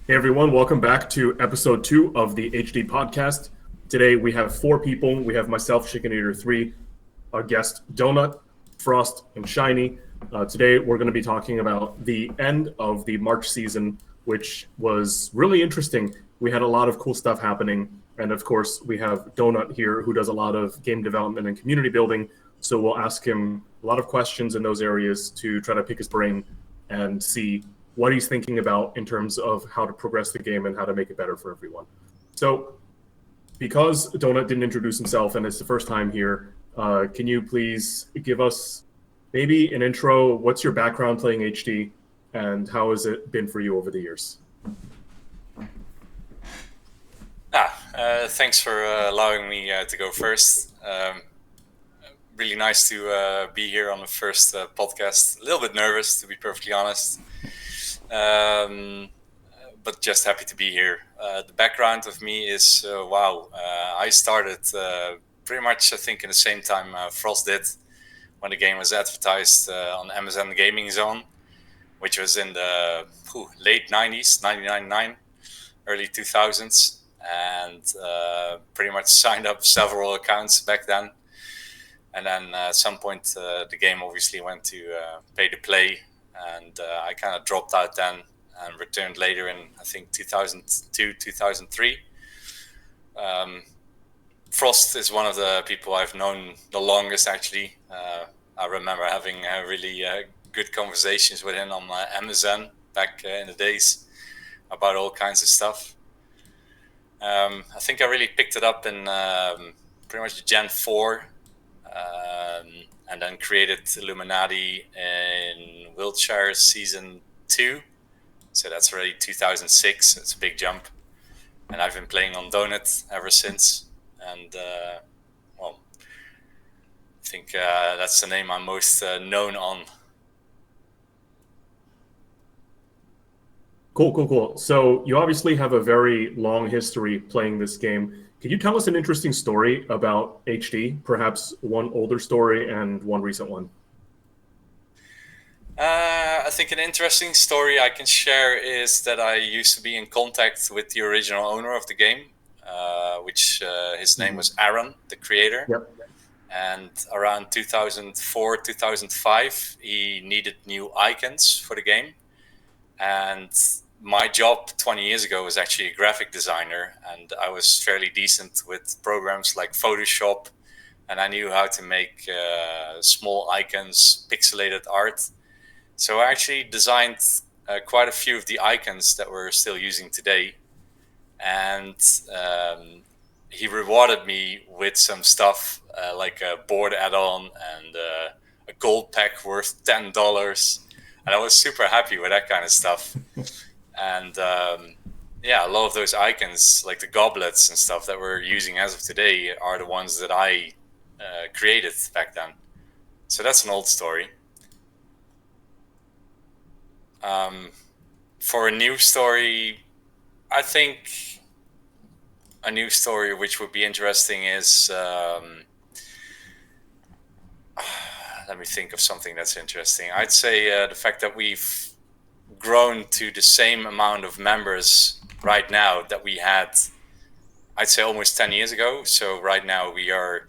Hey everyone, welcome back to episode 2 of the HD podcast. Today we have 4 people. We have myself, Chicken Eater 3, our guest Donut, Frost, and Shiny. Today we're going to be talking about the end of the March season, which was really interesting. We had a lot of cool stuff happening, and of course we have Donut here who does a lot of game development and community building. So we'll ask him a lot of questions in those areas to try to pick his brain and see what he's thinking about in terms of how to progress the game and how to make it better for everyone. So, because Donut didn't introduce himself and it's the first time here, can you please give us maybe an intro? What's your background playing HD, and how has it been for you over the years? Thanks for allowing me to go first. Really nice to be here on the first podcast. A little bit nervous, to be perfectly honest. But just happy to be here. The background of me is, I started pretty much, I think, in the same time Frost did, when the game was advertised on Amazon Gaming Zone, which was in the late 90s, 1999, early 2000s, and pretty much signed up several accounts back then. And then at some point, the game obviously went to pay to play, and I kind of dropped out then and returned later in, I think, 2002, 2003. Frost is one of the people I've known the longest, actually. I remember having really good conversations with him on Amazon back in the days about all kinds of stuff. I think I really picked it up in pretty much Gen 4, and then created Illuminati in Wiltshire Season 2. So that's already 2006. It's a big jump. And I've been playing on Donut ever since. And, I think that's the name I'm most known on. Cool. So you obviously have a very long history playing this game. Can you tell us an interesting story about HD? Perhaps one older story and one recent one. I think an interesting story I can share is that I used to be in contact with the original owner of the game, which his name was Aaron, the creator. Yep. And around 2004, 2005, he needed new icons for the game. And my job 20 years ago was actually a graphic designer, and I was fairly decent with programs like Photoshop, and I knew how to make small icons, pixelated art. So I actually designed quite a few of the icons that we're still using today, and he rewarded me with some stuff like a board add-on and a gold pack worth $10. And I was super happy with that kind of stuff. And a lot of those icons, like the goblets and stuff that we're using as of today, are the ones that I created back then. So that's an old story. For a new story, I think a new story which would be interesting is... let me think of something that's interesting. I'd say the fact that we've grown to the same amount of members right now that we had, I'd say, almost 10 years ago. So right now we are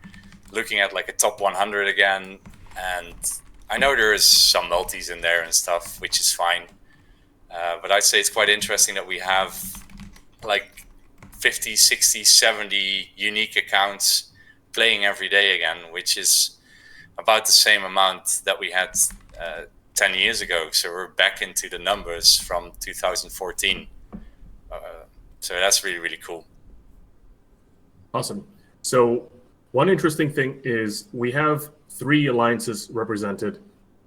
looking at like a top 100 again. And I know there is some multis in there and stuff, which is fine. But I'd say it's quite interesting that we have like 50, 60, 70 unique accounts playing every day again, which is about the same amount that we had 10 years ago. So we're back into the numbers from 2014. So that's really, really cool. Awesome. So one interesting thing is we have 3 alliances represented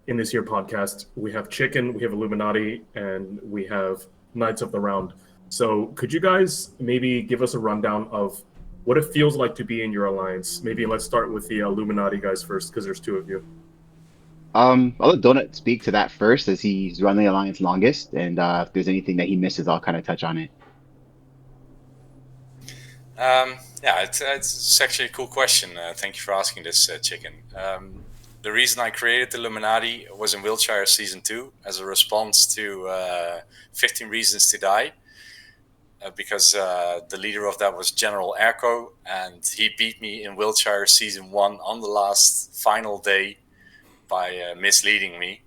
in this here podcast. We have Chicken, we have Illuminati, and we have Knights of the Round. So could you guys maybe give us a rundown of what it feels like to be in your alliance? Maybe let's start with the Illuminati guys first, because there's 2 of you. I'll let Donut speak to that first, as he's run the alliance longest, and if there's anything that he misses, I'll kind of touch on it. It's actually a cool question. Thank you for asking this, Chicken. The reason I created Illuminati was in Wiltshire Season 2 as a response to 15 Reasons to Die. because the leader of that was General Erko, and he beat me in Wiltshire Season 1 on the last final day by misleading me.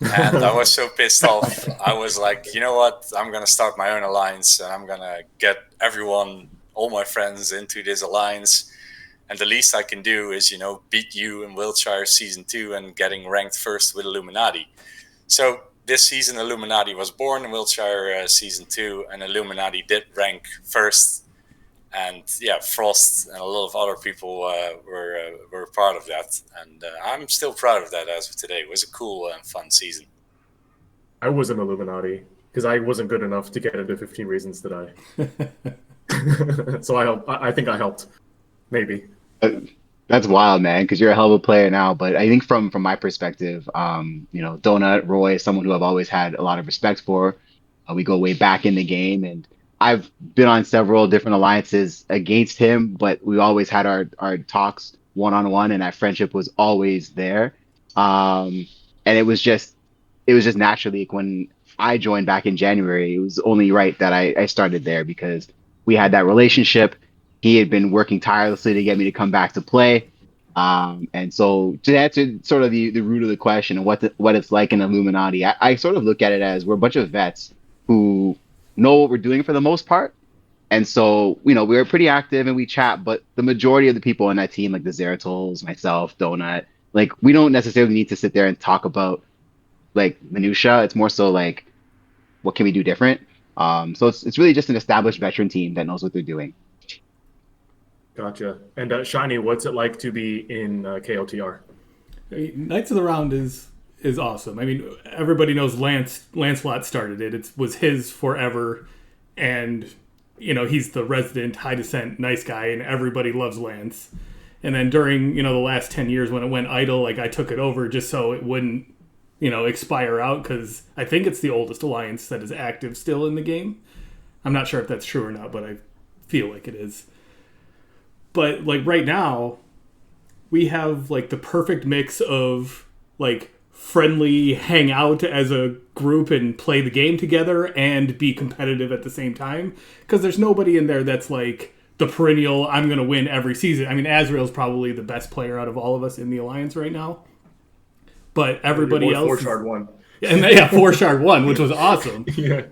And I was so pissed off. I was like, you know what? I'm going to start my own alliance, and I'm going to get everyone, all my friends, into this alliance. And the least I can do is, beat you in Wiltshire Season 2 and getting ranked first with Illuminati. So this season, Illuminati was born in Wiltshire Season 2, and Illuminati did rank first. And yeah, Frost and a lot of other people were part of that. And I'm still proud of that as of today. It was a cool and fun season. I was an Illuminati because I wasn't good enough to get into 15 Reasons to Die. So I think I helped. Maybe. That's wild, man, because you're a hell of a player now. But I think from my perspective, Donut, Roy is someone who I've always had a lot of respect for. We go way back in the game, and I've been on several different alliances against him, but we always had our talks one-on-one, and that friendship was always there. And it was just naturally when I joined back in January, it was only right that I started there because we had that relationship. He had been working tirelessly to get me to come back to play. And so to answer sort of the root of the question and what it's like in Illuminati, I sort of look at it as we're a bunch of vets who know what we're doing for the most part. And so, we're pretty active and we chat, but the majority of the people on that team, like the Zeratols, myself, Donut, like we don't necessarily need to sit there and talk about like minutia. It's more so like, what can we do different? So it's really just an established veteran team that knows what they're doing. Gotcha. And Shiny, what's it like to be in KOTR? Knights of the Round is awesome. I mean, everybody knows Lancelot started it. It was his forever, and he's the resident high descent nice guy, and everybody loves Lance. And then during the last 10 years when it went idle, like I took it over just so it wouldn't expire out, because I think it's the oldest alliance that is active still in the game. I'm not sure if that's true or not, but I feel like it is. But like right now, we have like the perfect mix of like friendly hang out as a group and play the game together and be competitive at the same time. Because there's nobody in there that's like the perennial, I'm going to win every season. I mean, Azrael's probably the best player out of all of us in the Alliance right now. But everybody else... 4-shard one. And 4-shard one, which was awesome. Yeah.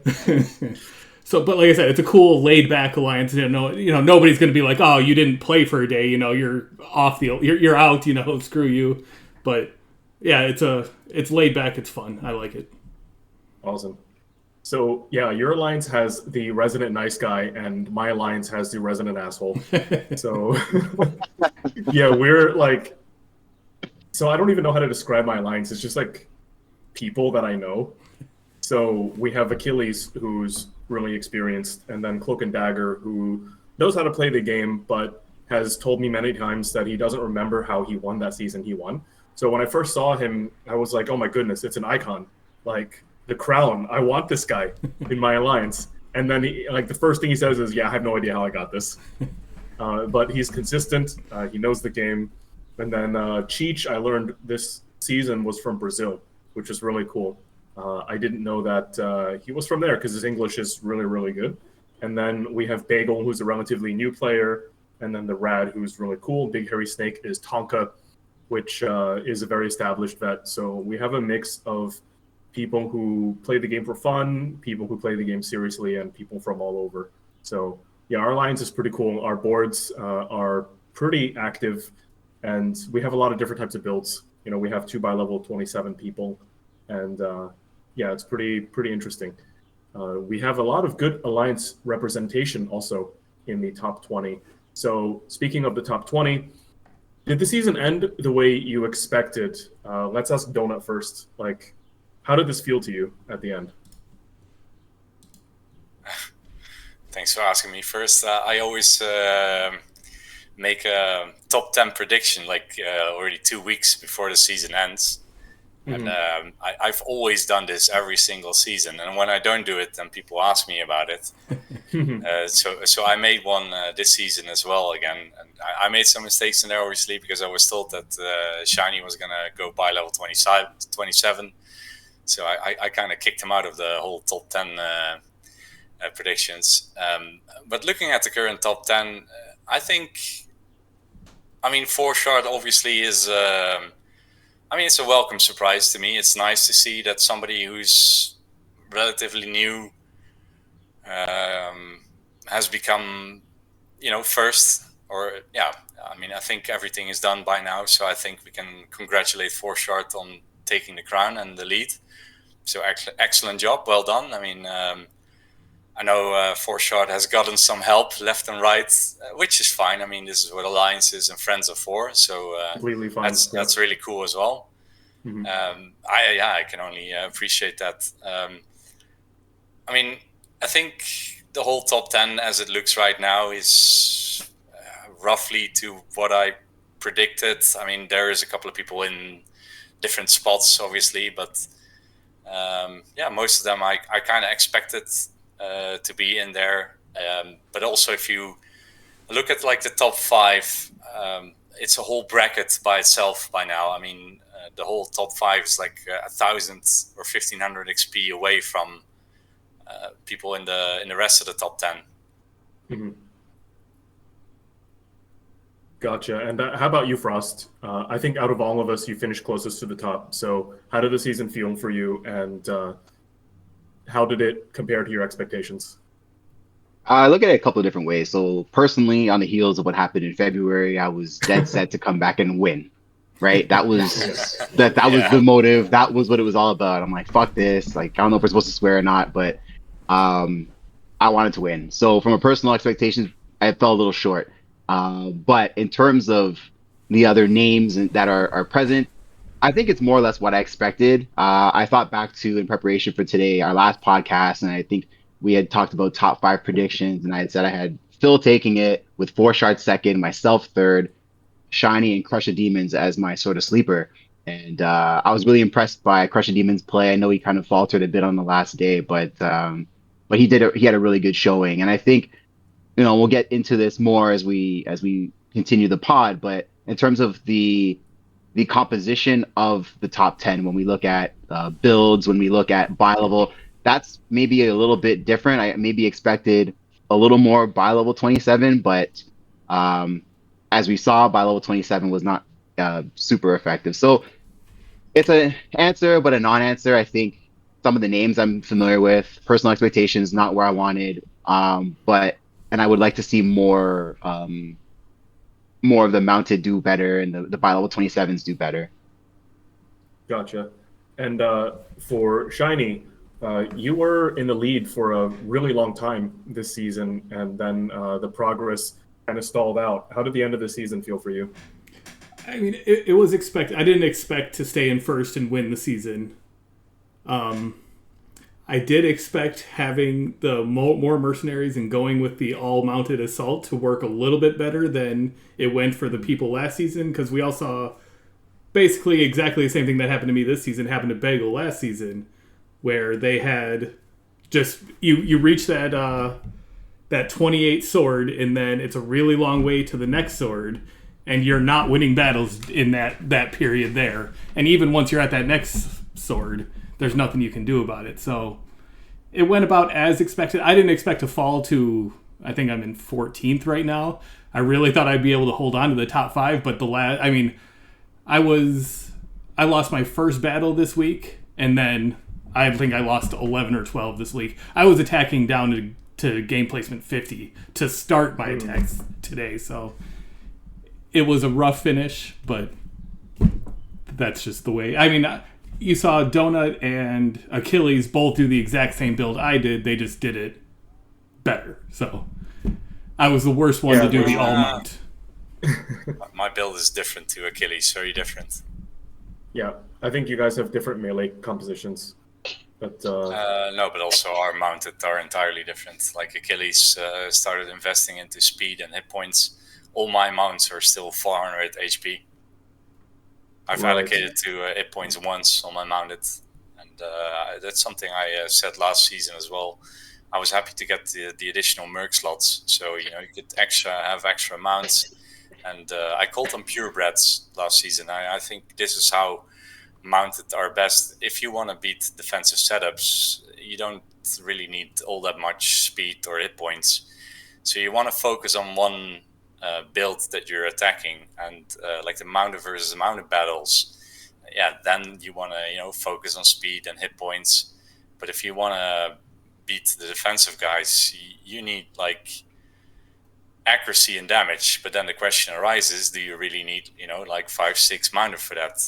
So, but like I said, it's a cool, laid-back alliance. Nobody's going to be like, "Oh, you didn't play for a day. You're off you're out. Screw you." But yeah, it's laid back. It's fun. I like it. Awesome. So yeah, your alliance has the resident nice guy, and my alliance has the resident asshole. So yeah, we're like. So I don't even know how to describe my alliance. It's just like people that I know. So we have Achilles, who's really experienced, and then Cloak and Dagger, who knows how to play the game, but has told me many times that he doesn't remember how he won that season he won. So when I first saw him, I was like, oh my goodness, it's an icon. Like, the crown, I want this guy in my alliance. And then the first thing he says is, yeah, I have no idea how I got this. But he's consistent, he knows the game. And then Cheech, I learned this season was from Brazil, which is really cool. I didn't know that he was from there because his English is really, really good. And then we have Bagel, who's a relatively new player. And then the Rad, who's really cool. Big Hairy Snake is Tonka, which is a very established vet. So we have a mix of people who play the game for fun, people who play the game seriously, and people from all over. So yeah, our alliance is pretty cool. Our boards are pretty active, and we have a lot of different types of builds. We have 2 by level 27 people, and yeah, it's pretty interesting. We have a lot of good alliance representation also in the top 20. So speaking of the top 20, did the season end the way you expected? Let's ask Donut first. Like, how did this feel to you at the end? Thanks for asking me first. I always make a top 10 prediction already 2 weeks before the season ends. Mm-hmm. And I've always done this every single season. And when I don't do it, then people ask me about it. So I made one this season as well again. And I made some mistakes in there, obviously, because I was told that Shiny was going to go by level 27. So I kind of kicked him out of the whole top 10 predictions. But looking at the current top 10, I think, Forshard obviously is, it's a welcome surprise to me. It's nice to see that somebody who's relatively new has become, first. I think everything is done by now, so I think we can congratulate Forshard on taking the crown and the lead. So excellent job, well done. I know Forshard has gotten some help left and right, which is fine. This is what alliances and friends are for. So completely fine. That's really cool as well. Mm-hmm. I can only appreciate that. I think the whole top 10 as it looks right now is roughly to what I predicted. There is a couple of people in different spots, obviously, but most of them I kind of expected to be in there. But also, if you look at like the top 5, it's a whole bracket by itself by now. The whole top 5 is like 1,000 or 1,500 XP away from people in the rest of the top 10. Mm-hmm. Gotcha. And how about you, Frost? I think out of all of us, you finished closest to the top. So how did the season feel for you, and how did it compare to your expectations? I look at it a couple of different ways. So personally, on the heels of what happened in February, I was dead set to come back and win. Right? That was that was the motive. That was what it was all about. I'm like, fuck this. Like, I don't know if we're supposed to swear or not, but I wanted to win. So from a personal expectation, I fell a little short. But in terms of the other names that are present, I think it's more or less what I expected. I thought back to, in preparation for today, our last podcast, and I think we had talked about top 5 predictions, and I had said I had Phil taking it with Forshard second, myself third, Shiny and Crush of Demons as my sort of sleeper. And I was really impressed by Crush of Demons' play. I know he kind of faltered a bit on the last day, but he had a really good showing. And I think, we'll get into this more as we continue the pod, but in terms of the composition of the top 10, when we look at builds, when we look at buy level, that's maybe a little bit different. I maybe expected a little more buy level 27, but as we saw, buy level 27 was not super effective. So it's an answer, but a non-answer. I think some of the names I'm familiar with, personal expectations, not where I wanted, and I would like to see more of the mounted do better and the buy level 27s do better. Gotcha. And for Shiny, you were in the lead for a really long time this season, and then the progress kind of stalled out. How did the end of the season feel for you? It was expected. I didn't expect to stay in first and win the season. I did expect having the more mercenaries and going with the all-mounted assault to work a little bit better than it went for the people last season, because we all saw basically exactly the same thing that happened to me this season happened to Bagel last season, where they had just you reach that 28 sword, and then it's a really long way to the next sword, and you're not winning battles in that period there. And even once you're at that next sword, there's nothing you can do about it. So it went about as expected. I didn't expect to fall to, I think I'm in 14th right now. I really thought I'd be able to hold on to the top 5, but I lost my first battle this week, and then I think I lost 11 or 12 this week. I was attacking down to game placement 50 to start my attacks today, so it was a rough finish, but that's just the way. You saw Donut and Achilles both do the exact same build I did. They just did it better. So I was the worst one to do the all-mount. My build is different to Achilles, very different. Yeah, I think you guys have different melee compositions. But no, but also our mounted are entirely different. Like Achilles started investing into speed and hit points. All my mounts are still 400 HP. I've allocated to hit points once on my mounted, and that's something I said last season as well. I was happy to get the additional merc slots, so you could have extra mounts, and I called them purebreds last season. I think this is how mounted are best. If you want to beat defensive setups, you don't really need all that much speed or hit points. So you want to focus on one build that you're attacking, and like the mounted versus mounted battles, then you want to focus on speed and hit points. But if you want to beat the defensive guys, you need like accuracy and damage. But then the question arises: do you really need 5-6 mounted for that?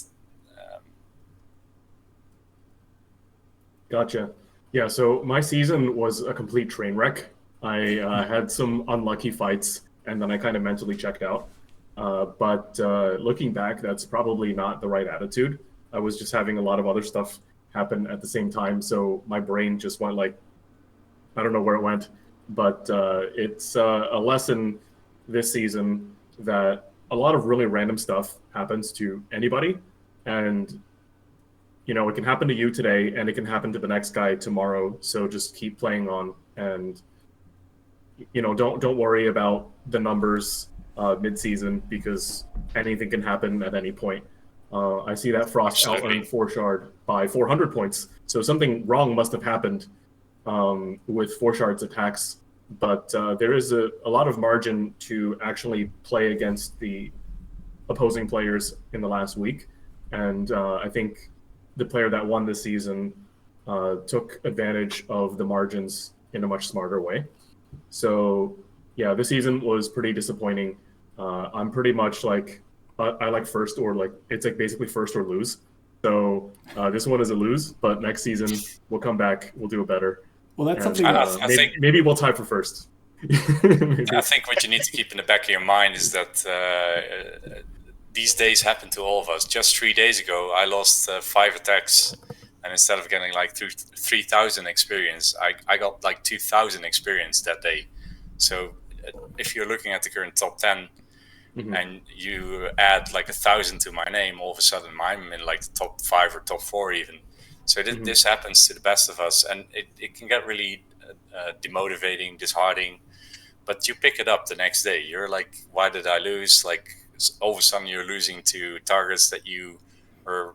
Gotcha. Yeah, so my season was a complete train wreck. I had some unlucky fights, and then I kind of mentally checked out. But looking back, that's probably not the right attitude. I was just having a lot of other stuff happen at the same time, so my brain just went like, I don't know where it went. But it's a lesson this season that a lot of really random stuff happens to anybody. And it can happen to you today, and it can happen to the next guy tomorrow. So just keep playing on, and don't worry about the numbers mid-season, because anything can happen at any point. I see that Frost out-earned Forshard by 400 points. So something wrong must have happened with Forshard's attacks. But there is a lot of margin to actually play against the opposing players in the last week. And I think the player that won this season took advantage of the margins in a much smarter way. So, yeah, this season was pretty disappointing. I'm pretty much like, I like first, or like, it's like basically first or lose. So this one is a lose, but next season we'll come back, we'll do it better. Well, that's And, something. I think maybe we'll tie for first. I think what you need to keep in the back of your mind is that these days happen to all of us. Just 3 days ago, I lost 5 attacks, and instead of getting like 3,000 experience, I got like 2,000 experience that day. So if you're looking at the current top 10 and you add like 1,000 to my name, all of a sudden I'm in like the top 5 or top 4 even. So this happens to the best of us, and it can get really demotivating, disheartening. But you pick it up the next day. You're like, why did I lose? Like, all of a sudden you're losing to targets that you were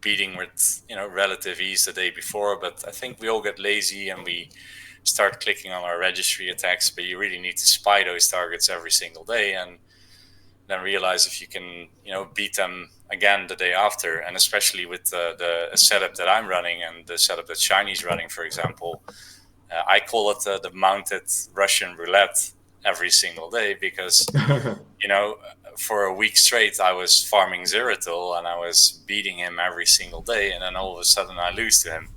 beating with relative ease the day before. But I think we all get lazy and we start clicking on our registry attacks, but you really need to spy those targets every single day, and then realize if you can beat them again the day after. And especially with the setup that I'm running and the setup that Shiny's running, for example, I call it the mounted Russian roulette every single day, because for a week straight I was farming Zeratul and I was beating him every single day, and then all of a sudden I lose to him.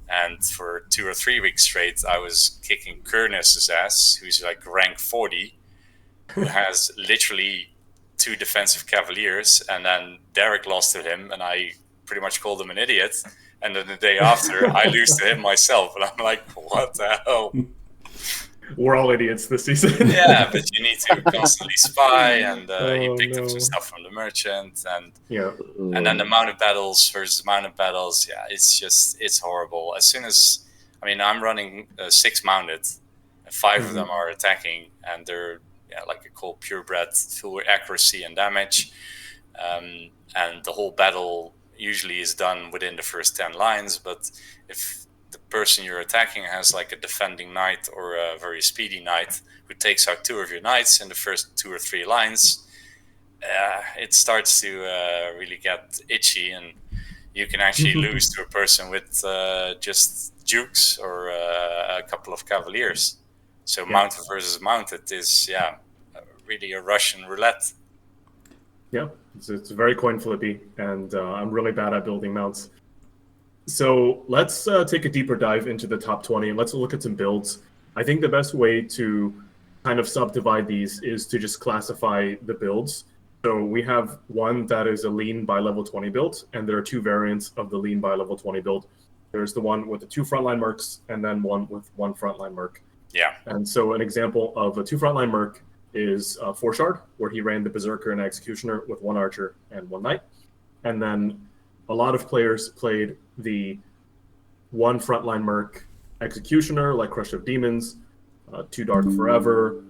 And for 2 or 3 weeks straight I was kicking Kurnus' ass, who's like rank 40, who has literally 2 defensive cavaliers, and then Derek lost to him and I pretty much called him an idiot, and then the day after I lose to him myself, and I'm like, what the hell? We're all idiots this season. Yeah, but you need to constantly spy, and you picked up some stuff from the merchant, and then the mounted battles versus mounted battles. Yeah, it's horrible. As soon as, I'm running 6 mounted, and 5 of them are attacking, and they're like I call purebred, full accuracy and damage, and the whole battle usually is done within the first 10 lines. But if the person you're attacking has like a defending knight or a very speedy knight who takes out 2 of your knights in the first 2 or 3 lines, it starts to really get itchy, and you can actually lose to a person with just dukes or a couple of cavaliers. So mounted versus mounted is really a Russian roulette. Yeah, it's very coin flippy, and I'm really bad at building mounts. So let's take a deeper dive into the top 20, and let's look at some builds. I think the best way to kind of subdivide these is to just classify the builds. So we have one that is a lean by level 20 build, and there are 2 variants of the lean by level 20 build. There's the one with the 2 frontline mercs, and then one with 1 frontline merc. Yeah. And so an example of a 2 frontline merc is Forshard, where he ran the Berserker and Executioner with 1 archer and 1 knight. And then a lot of players played the 1 frontline merc Executioner, like Crush of Demons, 2 Dark Forever,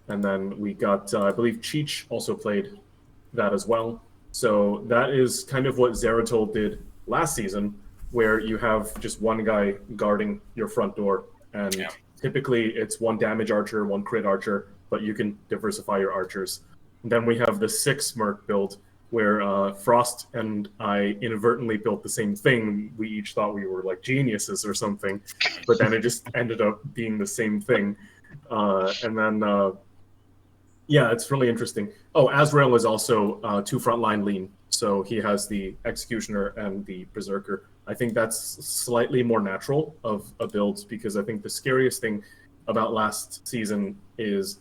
and then we got, I believe Cheech also played that as well. So that is kind of what Zeratul did last season, where you have just one guy guarding your front door, and typically it's one damage archer, one crit archer, but you can diversify your archers. And then we have the 6 Merc build, where Frost and I inadvertently built the same thing. We each thought we were like geniuses or something, but then it just ended up being the same thing. And then, yeah, it's really interesting. Oh, Azrael is also 2 frontline lean, so he has the Executioner and the Berserker. I think that's slightly more natural of a build, because I think the scariest thing about last season is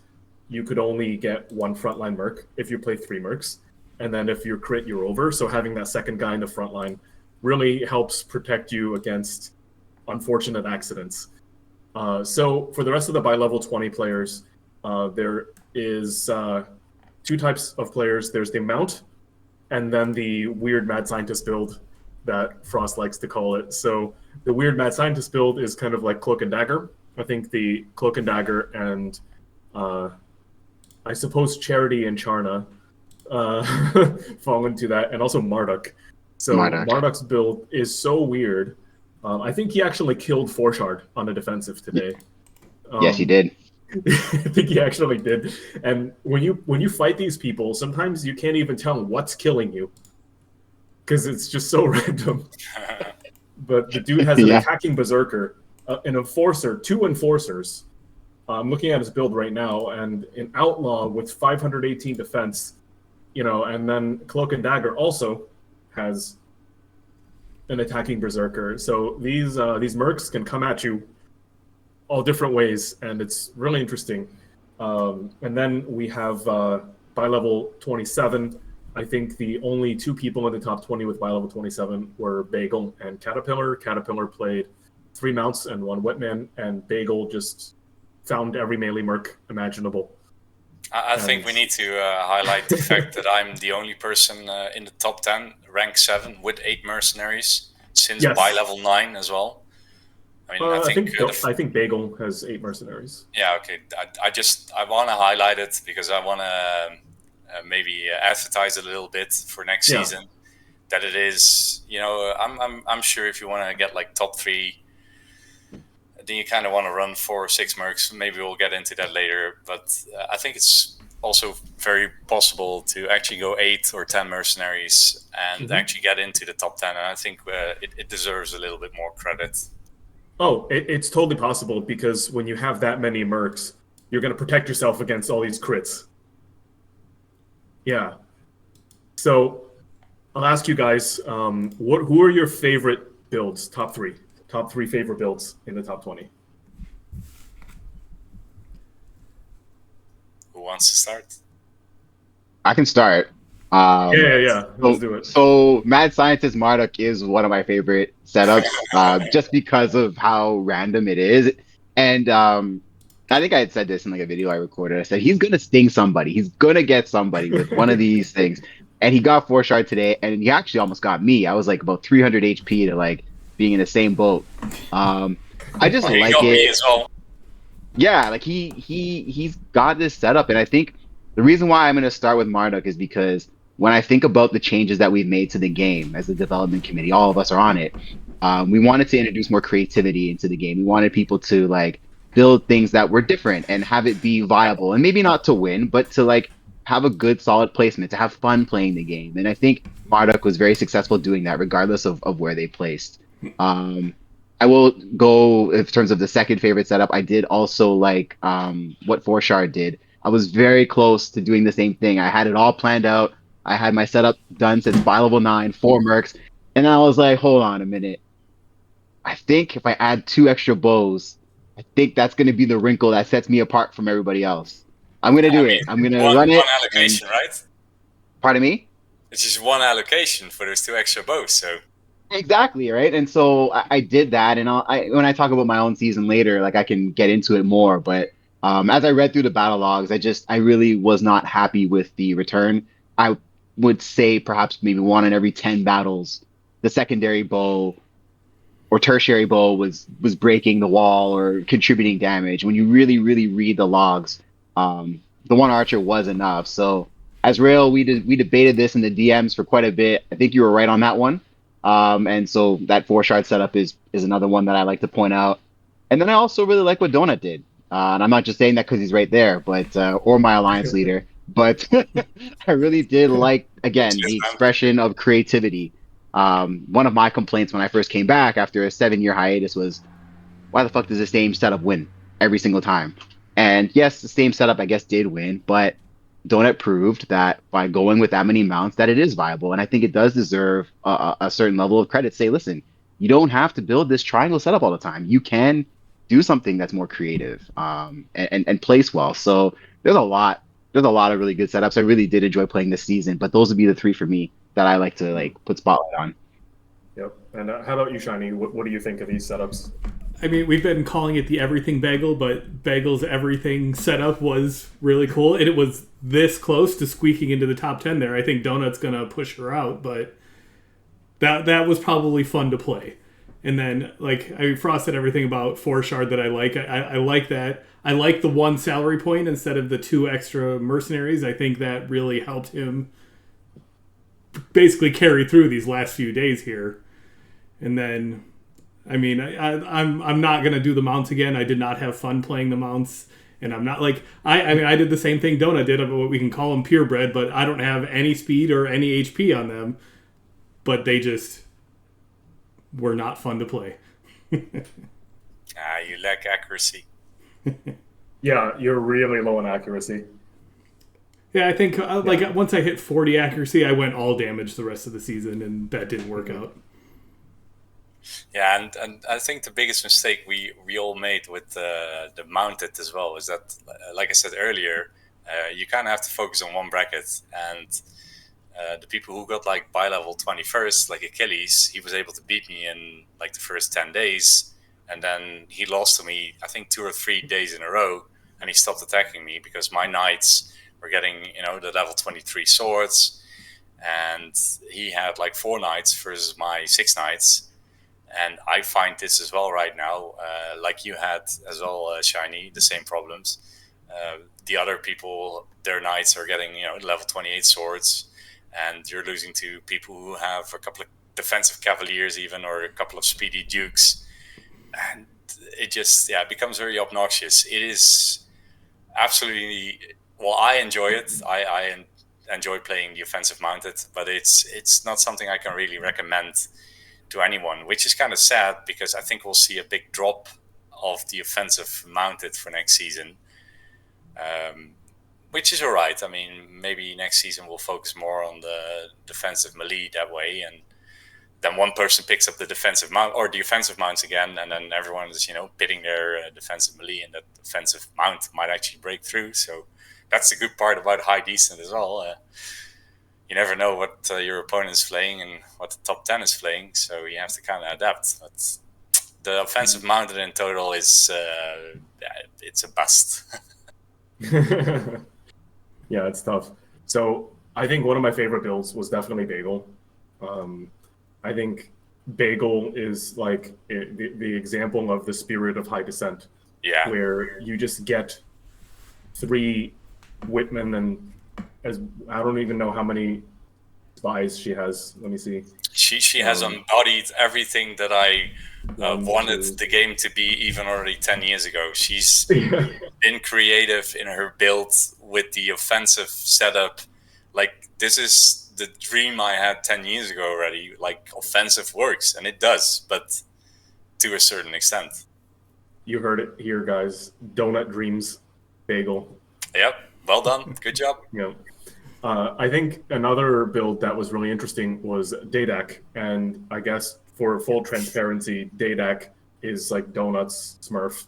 you could only get 1 frontline Merc if you play 3 Mercs. And then if you're crit, you're over. So having that second guy in the front line really helps protect you against unfortunate accidents. So for the rest of the bi-level 20 players, there is 2 types of players. There's the Mount, and then the weird Mad Scientist build that Frost likes to call it. So the weird Mad Scientist build is kind of like Cloak and Dagger. I think the Cloak and Dagger and I suppose Charity and Charna fall into that, and also Marduk. So Marduk's build is so weird. I think he actually killed Forshard on a defensive today. Yes, he did. I think he actually did. And when you fight these people, sometimes you can't even tell what's killing you, because it's just so random. But the dude has an attacking Berserker, an Enforcer, 2 Enforcers. I'm looking at his build right now, and an Outlaw with 518 defense. And then Cloak and Dagger also has an attacking Berserker. So these Mercs can come at you all different ways, and it's really interesting. And then we have by level 27. I think the only 2 people in the top 20 with by level 27 were Bagel and Caterpillar. Caterpillar played 3 Mounts and 1 Whitman, and Bagel just found every melee Merc imaginable. I think we need to highlight the fact that I'm the only person in the top 10, rank 7, with 8 mercenaries since by level 9 as well. I mean, I think Bagel has 8 mercenaries. Yeah, okay. I want to highlight it because I want to maybe advertise a little bit for next season. That it is, I'm sure if you want to get like top 3. Then you kind of want to run 4 or 6 Mercs. Maybe we'll get into that later. But I think it's also very possible to actually go 8 or 10 mercenaries and actually get into the top 10. And I think it deserves a little bit more credit. Oh, it's totally possible, because when you have that many Mercs, you're going to protect yourself against all these crits. Yeah. So I'll ask you guys, who are your favorite builds, top 3? Top 3 favorite builds in the top 20. Who wants to start? I can start. Yeah. Let's do it. So Mad Scientist Marduk is one of my favorite setups, just because of how random it is. And I think I had said this in like a video I recorded. I said he's gonna sting somebody. He's gonna get somebody with one of these things. And he got Forshard today, and he actually almost got me. I was like about 300 HP to like being in the same boat. I just like it. Me as well. Yeah, like he's got this setup, and I think the reason why I'm going to start with Marduk is because when I think about the changes that we've made to the game as a development committee, all of us are on it. We wanted to introduce more creativity into the game. We wanted people to like build things that were different and have it be viable, and maybe not to win, but to like have a good solid placement, to have fun playing the game. And I think Marduk was very successful doing that, regardless of where they placed. I will go in terms of the second favorite setup. I did also like what Forshard did. I was very close to doing the same thing. I had it all planned out. I had my setup done since by level 9, 4 Mercs, and I was like, hold on a minute. I think if I add 2 extra bows, I think that's going to be the wrinkle that sets me apart from everybody else. I'm going to do it. I'm going to run it. One allocation, right? Pardon me? It's just 1 allocation for those 2 extra bows, so... Exactly, right? And so I did that, and when I talk about my own season later, like I can get into it more, but as I read through the battle logs, I really was not happy with the return. I would say perhaps maybe 1 in every 10 battles, the secondary bow or tertiary bow was breaking the wall or contributing damage. When you really, really read the logs, the 1 archer was enough. So Azrael, we debated this in the DMs for quite a bit. I think you were right on that one. And so that 4 shard setup is another one that I like to point out. And then I also really like what Donut did. And I'm not just saying that because he's right there, but or my alliance leader. But I really did like, again, the expression of creativity. One of my complaints when I first came back after a 7-year hiatus was, why the fuck does the same setup win every single time? And yes, the same setup, I guess, did win, but Donut proved that by going with that many mounts, that it is viable. And I think it does deserve a certain level of credit. Say, listen, you don't have to build this triangle setup all the time. You can do something that's more creative, and place well. So there's a lot of really good setups. I really did enjoy playing this season, but those would be the three for me that I like to like put spotlight on. Yep. And how about you, Shiny? What do you think of these setups? I mean, we've been calling it the everything bagel, but Bagel's everything setup was really cool, and it was this close to squeaking into the top 10 there. I think Donut's gonna push her out, but that was probably fun to play. And then, like, I frosted everything about 4 shard that I like. I like that. I like the 1 salary point instead of the 2 extra mercenaries. I think that really helped him basically carry through these last few days here. And then, I mean, I'm not gonna do the mounts again. I did not have fun playing the mounts, and I'm not like I mean I did the same thing Donut did of what we can call them purebred, but I don't have any speed or any HP on them. But they just were not fun to play. You lack accuracy. Yeah, you're really low in accuracy. Yeah, I think like once I hit 40 accuracy, I went all damage the rest of the season, and that didn't work out. Yeah, and I think the biggest mistake we all made with the mounted as well is that, like I said earlier, you kind of have to focus on one bracket. And the people who got like by level 21st, like Achilles, he was able to beat me in like the first 10 days. And then he lost to me, I think 2 or 3 days in a row. And he stopped attacking me because my knights were getting, the level 23 swords. And he had like 4 knights versus my 6 knights. And I find this as well right now, like you had as well, Shiny, the same problems. The other people, their knights are getting, level 28 swords. And you're losing to people who have a couple of defensive cavaliers even, or a couple of speedy dukes. And it just, becomes very obnoxious. It is absolutely, well, I enjoy it. I enjoy playing the offensive mounted, but it's not something I can really recommend to anyone, which is kind of sad because I think we'll see a big drop of the offensive mounted for next season. Which is all right. I mean, maybe next season we'll focus more on the defensive melee that way, and then one person picks up the defensive mount or the offensive mounts again, and then everyone is, pitting their defensive melee, and that defensive mount might actually break through. So that's the good part about High Decent as well. You never know what your opponent's playing and what the top 10 is playing, so you have to kind of adapt. But the offensive mounted in total is it's a bust. Yeah, it's tough. So I think one of my favorite builds was definitely Bagel. I think Bagel is like the example of the spirit of High Descent. Yeah. Where you just get 3 Whitman, and as I don't even know how many spies she has. Let me see. She has embodied everything that I wanted the game to be even already 10 years ago. She's been creative in her build with the offensive setup. Like, this is the dream I had 10 years ago already. Like, offensive works, and it does, but to a certain extent. You heard it here, guys. Donut Dreams Bagel. Yep, well done. Good job. Yeah. I think another build that was really interesting was Dadak, and I guess for full transparency, Dadak is like Donut's Smurf,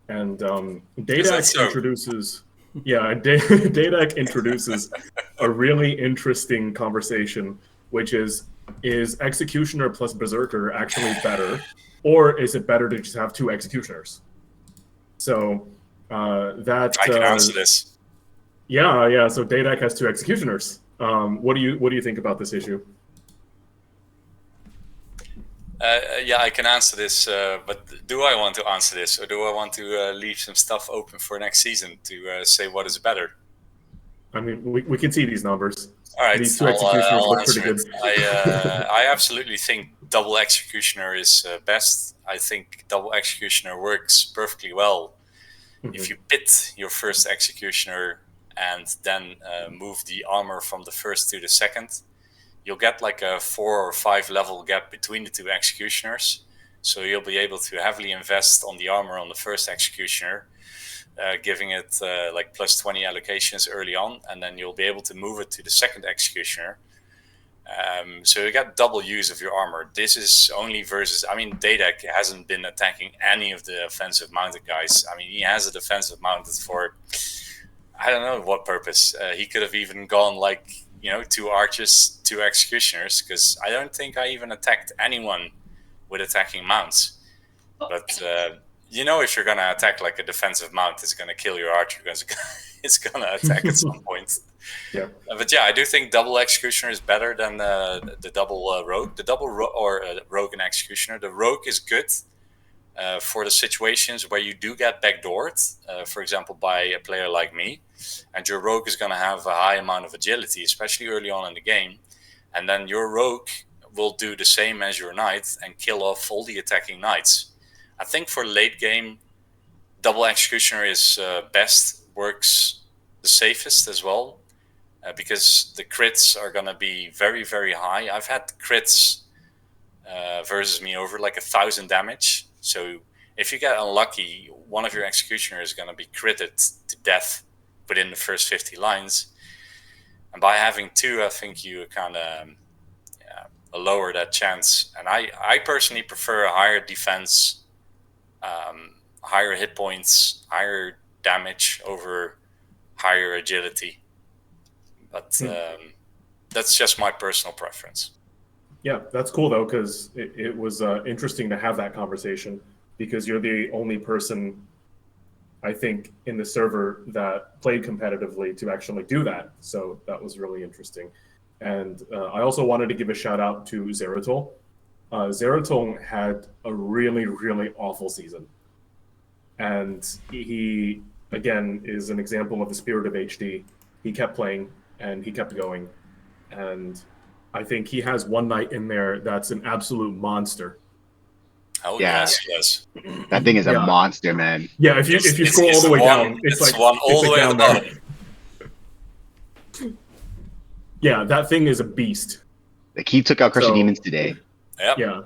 and Dadak introduces, Dadak introduces a really interesting conversation, which is Executioner plus Berserker actually better, or is it better to just have 2 Executioners? So that I can answer this. Yeah. So Dadak has 2 Executioners. What do you think about this issue? I can answer this, but do I want to answer this, or do I want to leave some stuff open for next season to say what is better? I mean, we can see these numbers. All right, These two executioners I'll look pretty answer it. good. I absolutely think double executioner is best. I think double executioner works perfectly well if you pit your first executioner and then move the armor from the first to the second. You'll get like a 4 or 5 level gap between the two executioners. So you'll be able to heavily invest on the armor on the first executioner, giving it like plus 20 allocations early on, and then you'll be able to move it to the second executioner. So you get double use of your armor. This is only versus, I mean, Daedek hasn't been attacking any of the offensive mounted guys. I mean, he has a defensive mounted for, I don't know what purpose. He could have even gone like, 2 archers, 2 executioners, because I don't think I even attacked anyone with attacking mounts. But if you're going to attack like a defensive mount, it's going to kill your archer because it's going to attack at some point. Yeah. But yeah, I do think double executioner is better than the double rogue. The double rogue and executioner. The rogue is good for the situations where you do get backdoored, for example, by a player like me, and your rogue is going to have a high amount of agility, especially early on in the game, and then your rogue will do the same as your knight and kill off all the attacking knights. I think for late game, double executioner is best, works the safest as well, because the crits are going to be very, very high. I've had crits versus me over like 1,000 damage. So if you get unlucky, one of your executioners is going to be critted to death within the first 50 lines. And by having 2, I think you kind of lower that chance. And I personally prefer a higher defense, higher hit points, higher damage over higher agility. But that's just my personal preference. Yeah, that's cool though, because it was interesting to have that conversation, because you're the only person, I think, in the server that played competitively to actually do that. So that was really interesting. And I also wanted to give a shout out to Zeratol. Zeratol had a really, really awful season. And he, again, is an example of the spirit of HD. He kept playing and he kept going. And I think he has one knight in there that's an absolute monster. Oh, Yeah. yes. That thing is a Yeah. monster, man. Yeah, if you scroll all the way down, it's like one all the way down at the bottom. there. Yeah, that thing is a beast. Like, he took out Crusher So- Demons today. Yep. Yeah,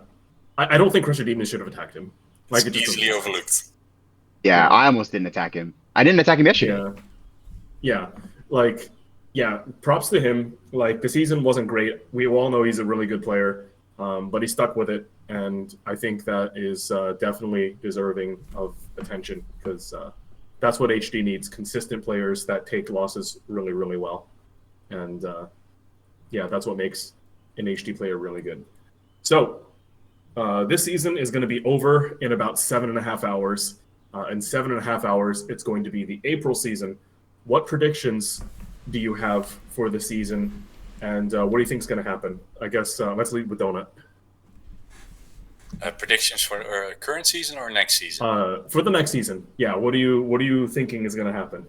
I don't think Crusher Demons should have attacked him. Like, It's it just easily doesn't- overlooked. Yeah, I almost didn't attack him. I didn't attack him yesterday. Yeah, props to him. Like, the season wasn't great. We all know he's a really good player, but he stuck with it, and I think that is definitely deserving of attention, because that's what HD needs: consistent players that take losses really, really well. And that's what makes an HD player really good. So this season is going to be over in about 7.5 hours. In 7.5 hours, it's going to be the April season. What predictions do you have for the season, and what do you think is going to happen? I guess let's lead with Donut. Predictions for current season or next season? For the next season, yeah. What are you thinking is going to happen?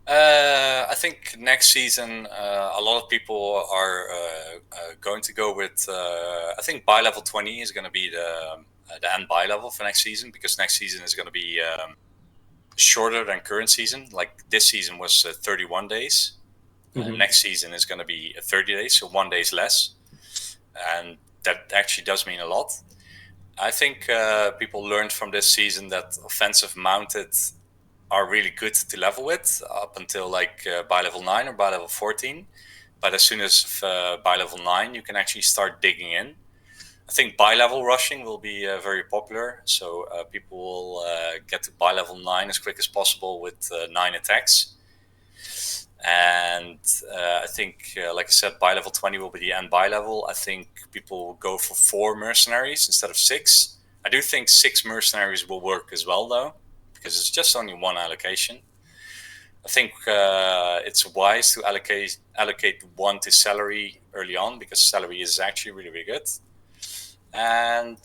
I think next season, a lot of people are going to go with. I think buy level 20 is going to be the end buy level for next season, because next season is going to be shorter than current season. Like this season was 31 days. Next season is going to be 30 days, so 1 day less, and that actually does mean a lot. I think people learned from this season that offensive mounted are really good to level with up until like by level 9 or by level 14. But as soon as by level 9, you can actually start digging in. I think bi-level rushing will be very popular. So people will get to bi-level 9 as quick as possible with 9 attacks. And I think, like I said, bi-level 20 will be the end bi-level. I think people will go for 4 mercenaries instead of 6. I do think 6 mercenaries will work as well, though, because it's just only 1 allocation. I think it's wise to allocate 1 to Celery early on, because Celery is actually really, really good. And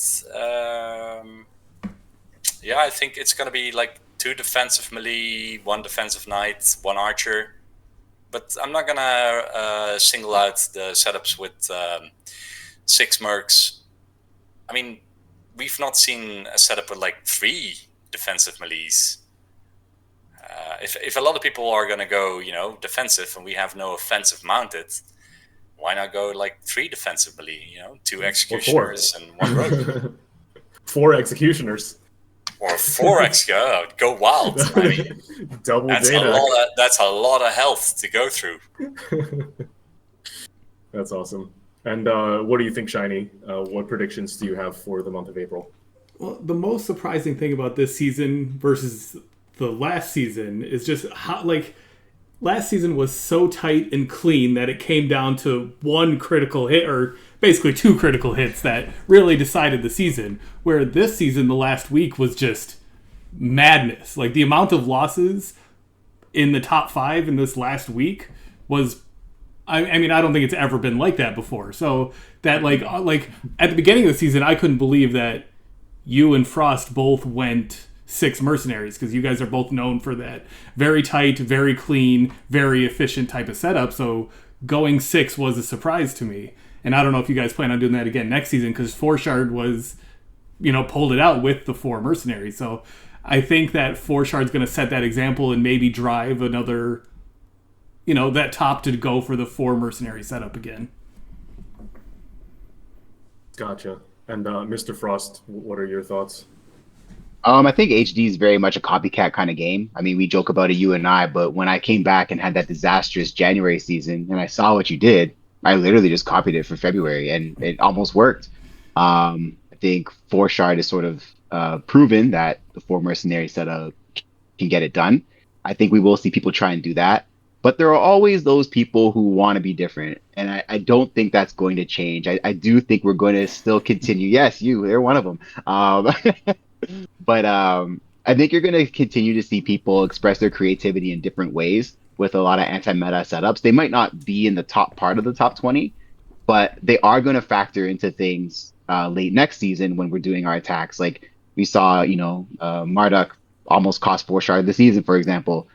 I think it's going to be like 2 defensive melee, 1 defensive knight, 1 archer. but I'm not gonna single out the setups with 6 mercs. I mean, we've not seen a setup with like 3 defensive melees. If a lot of people are gonna go, defensive, and we have no offensive mounted, why not go like 3 defensive melee? 2 executioners and 1 rogue. 4 executioners. Or 4 go wild. I mean, double that's data. That's a lot of health to go through. That's awesome. And what do you think, Shiny? What predictions do you have for the month of April? Well, the most surprising thing about this season versus the last season is just how, like, last season was so tight and clean that it came down to 1 critical hit, or basically 2 critical hits, that really decided the season. Where this season, the last week, was just madness. Like, the amount of losses in the top 5 in this last week was, I mean, I don't think it's ever been like that before. So that, like at the beginning of the season, I couldn't believe that you and Frost both went 6 mercenaries, because you guys are both known for that very tight, very clean, very efficient type of setup. So going 6 was a surprise to me. And I don't know if you guys plan on doing that again next season, because Forshard was, pulled it out with the 4 mercenaries. So I think that Forshard's going to set that example and maybe drive another, that top to go for the 4 mercenary setup again. Gotcha. And Mr. Frost, what are your thoughts? I think HD is very much a copycat kind of game. I mean, we joke about it, you and I, but when I came back and had that disastrous January season and I saw what you did, I literally just copied it for February, and it almost worked. I think Forshard is sort of proven that the 4 mercenary setup can get it done. I think we will see people try and do that. But there are always those people who want to be different. And I don't think that's going to change. I do think we're going to still continue. Yes, they're one of them. But I think you're going to continue to see people express their creativity in different ways with a lot of anti-meta setups. They might not be in the top part of the top 20, but they are going to factor into things late next season when we're doing our attacks. Like we saw, Marduk almost cost 4 shard this season, for example.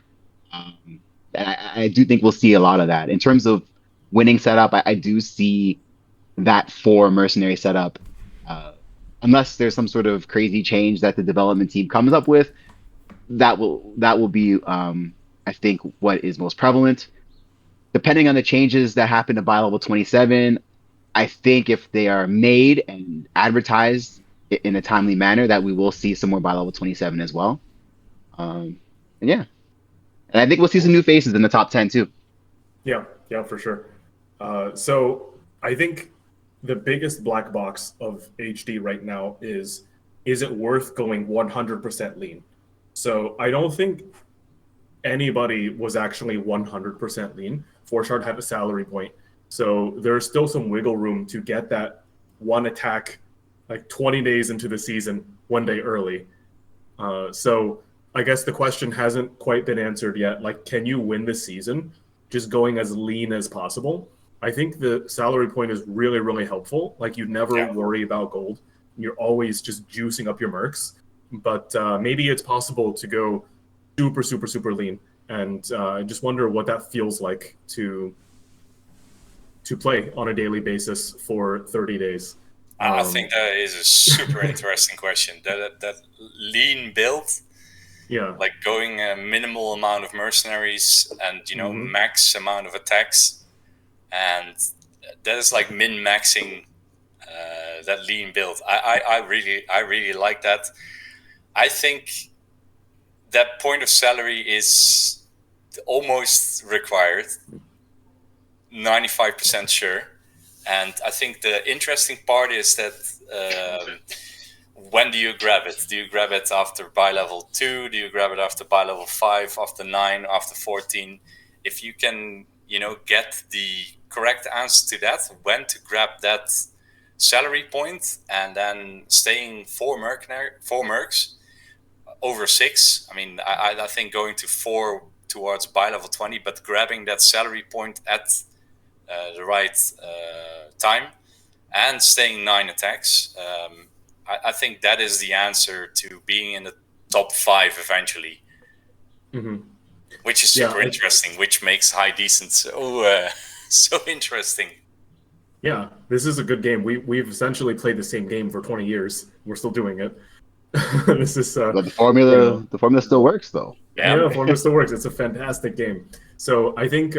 And I do think we'll see a lot of that. In terms of winning setup, I do see that 4 mercenary setup, unless there's some sort of crazy change that the development team comes up with, that will be, I think, what is most prevalent. Depending on the changes that happen to buy level 27, I think if they are made and advertised in a timely manner, that we will see some more buy level 27 as well. And yeah. And I think we'll see some new faces in the top 10 too. Yeah, for sure. So I think the biggest black box of HD right now is it worth going 100% lean? So I don't think anybody was actually 100% lean. Forshard had a salary point. So there's still some wiggle room to get that 1 attack like 20 days into the season, 1 day early. So I guess the question hasn't quite been answered yet. Like, can you win this season just going as lean as possible? I think the salary point is really, really helpful. Like, you never worry about gold. You're always just juicing up your mercs. But maybe it's possible to go super, super, super lean. And I just wonder what that feels like to play on a daily basis for 30 days. I think that is a super interesting question. That lean build, like going a minimal amount of mercenaries and max amount of attacks, and that is like min maxing that lean build. I really like that. I think that point of salary is almost required, 95% sure. And I think the interesting part is that when do you grab it? Do you grab it after buy level 2? Do you grab it after buy level 5, after 9, after 14? If you can, get the correct answer to that, when to grab that salary point, and then staying 4 mercs over 6. I mean, I think going to 4 towards buy level 20, but grabbing that salary point at the right time and staying 9 attacks. I think that is the answer to being in the top 5 eventually. Mm-hmm. which is super interesting, which makes High Decent so interesting. Yeah, this is a good game. We've essentially played the same game for 20 years. We're still doing it. This is But the formula still works though. Yeah, the formula still works. It's a fantastic game. So I think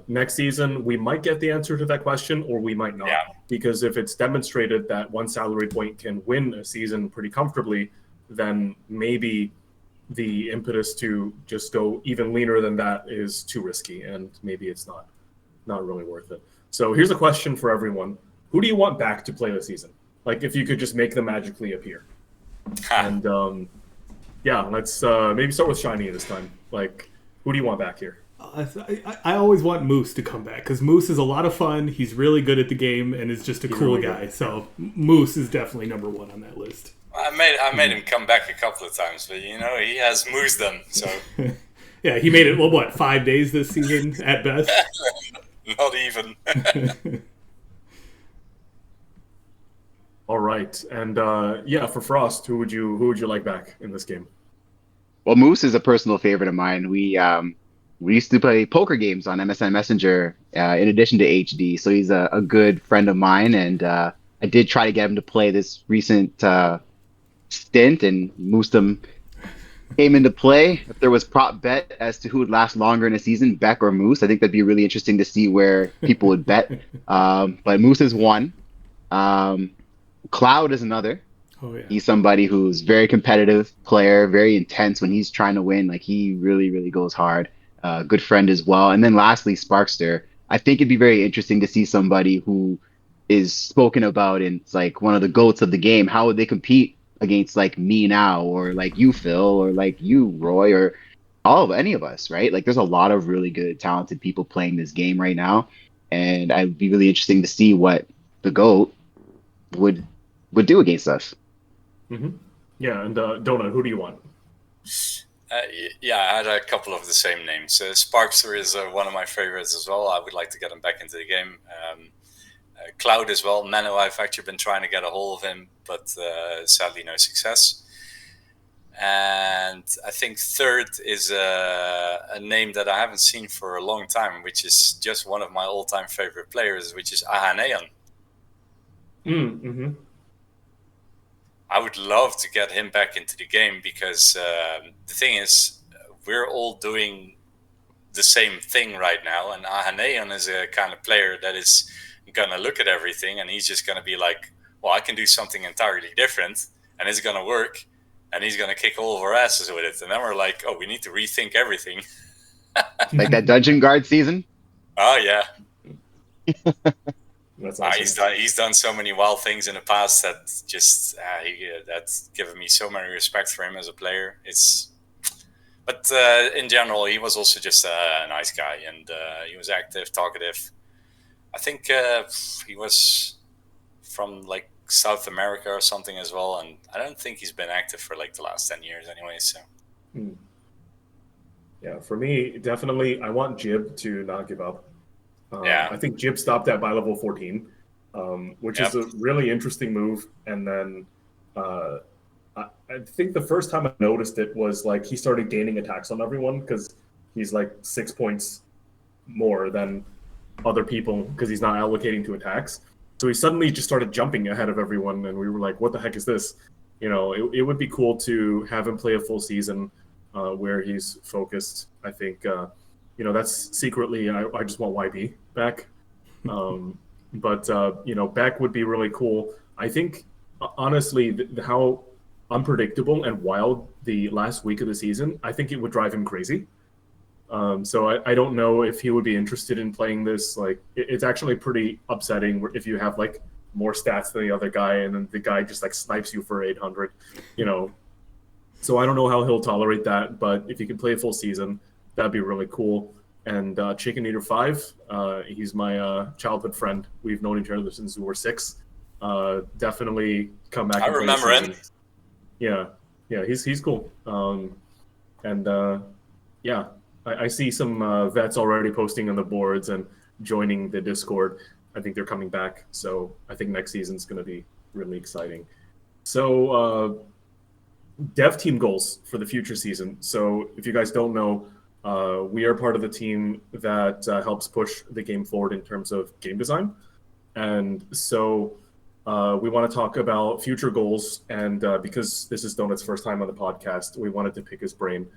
next season we might get the answer to that question, or we might not. Yeah. Because if it's demonstrated that one salary point can win a season pretty comfortably, then maybe the impetus to just go even leaner than that is too risky, and maybe it's not really worth it. So here's a question for everyone: who do you want back to play the season? Like, if you could just make them magically appear. And yeah, let's maybe start with Shiny this time. Like, who do you want back here? I always want Moose to come back because Moose is a lot of fun. He's really good at the game and is just a cool really guy. Good. So Moose is definitely number one on that list. I made him come back a couple of times, but he has moosed them. So yeah, he made it 5 days this season at best. Not even. All right, and yeah, for Frost, who would you like back in this game? Well, Moose is a personal favorite of mine. We used to play poker games on MSN Messenger in addition to HD, so he's a good friend of mine, and I did try to get him to play this recent stint, and Moose came into play. If there was prop bet as to who would last longer in a season, Beck or Moose, I think that'd be really interesting to see where people would bet. But Moose is one. Cloud is another. Oh, yeah. He's somebody who's very competitive player, very intense when he's trying to win. Like, he really, really goes hard. Good friend as well. And then lastly, Sparkster. I think it'd be very interesting to see somebody who is spoken about and it's like one of the GOATs of the game. How would they compete against like me now, or like you, Phil, or like you, Roy, or any of us, right? Like, there's a lot of really good, talented people playing this game right now. And I'd be really interesting to see what the GOAT would do against us. Mm-hmm. Yeah, and Donut, who do you want? Yeah, I had a couple of the same names. Sparkster is one of my favorites as well. I would like to get him back into the game. Cloud as well. Mano, I've actually been trying to get a hold of him, but sadly no success. And I think third is a name that I haven't seen for a long time, which is just one of my all-time favorite players, which is Ahaneon. Mm-hmm. I would love to get him back into the game because the thing is, we're all doing the same thing right now, and Ahaneon is a kind of player that is going to look at everything and he's just going to be like, well, I can do something entirely different and it's going to work and he's going to kick all of our asses with it. And then we're like, oh, we need to rethink everything. Like that Dungeon Guard season? Oh, yeah. That's awesome. He's done so many wild things in the past that just that's given me so many respect for him as a player. But in general, he was also just a nice guy, and he was active, talkative. I think he was from like South America or something as well, and I don't think he's been active for like the last 10 years anyway. So. Yeah, for me, definitely, I want Jib to not give up. Yeah. I think Jib stopped at by level 14, which is a really interesting move. And then I think the first time I noticed it was like he started gaining attacks on everyone because he's like 6 points more than other people because he's not allocating to attacks. So he suddenly just started jumping ahead of everyone, and we were like, what the heck is this? You know, it would be cool to have him play a full season where he's focused. I think, you know, that's secretly, I just want YB back. But, you know, Beck would be really cool. I think, honestly, how unpredictable and wild the last week of the season, I think it would drive him crazy. So I don't know if he would be interested in playing this. Like, it's actually pretty upsetting if you have, like, more stats than the other guy, and then the guy just, like, snipes you for 800, you know. So I don't know how he'll tolerate that, but if he can play a full season, that'd be really cool. And Chicken Eater 5, he's my childhood friend. We've known each other since we were 6. Definitely come back. I remember him. Yeah, he's cool. Yeah, I see some vets already posting on the boards and joining the Discord. I think they're coming back, so I think next season's going to be really exciting. So, dev team goals for the future season. So, if you guys don't know, We are part of the team that helps push the game forward in terms of game design. And so we want to talk about future goals. And because this is Donut's first time on the podcast, we wanted to pick his brain.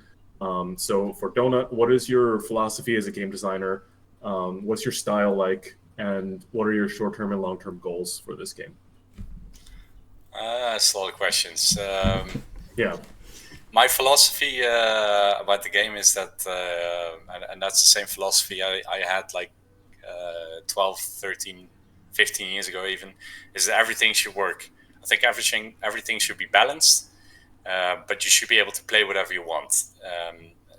So for Donut, what is your philosophy as a game designer? What's your style like? And what are your short-term and long-term goals for this game? That's a lot of questions. Yeah. My philosophy about the game is that, and that's the same philosophy I had like 12, 13, 15 years ago even, is that everything should work. I think everything should be balanced, but you should be able to play whatever you want.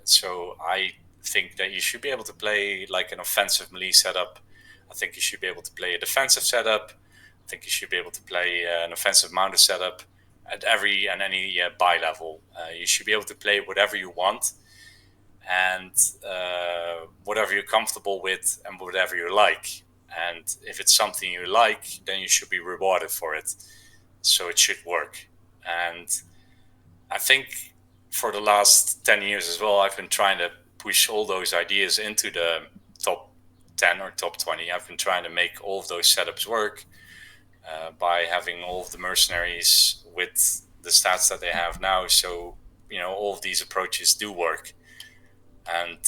So I think that you should be able to play like an offensive melee setup. I think you should be able to play a defensive setup. I think you should be able to play an offensive mounted setup at every and any buy level. You should be able to play whatever you want and whatever you're comfortable with and whatever you like. And if it's something you like, then you should be rewarded for it. So it should work. And I think for the last 10 years as well, I've been trying to push all those ideas into the top 10 or top 20. I've been trying to make all of those setups work by having all of the mercenaries with the stats that they have now. So, all of these approaches do work. And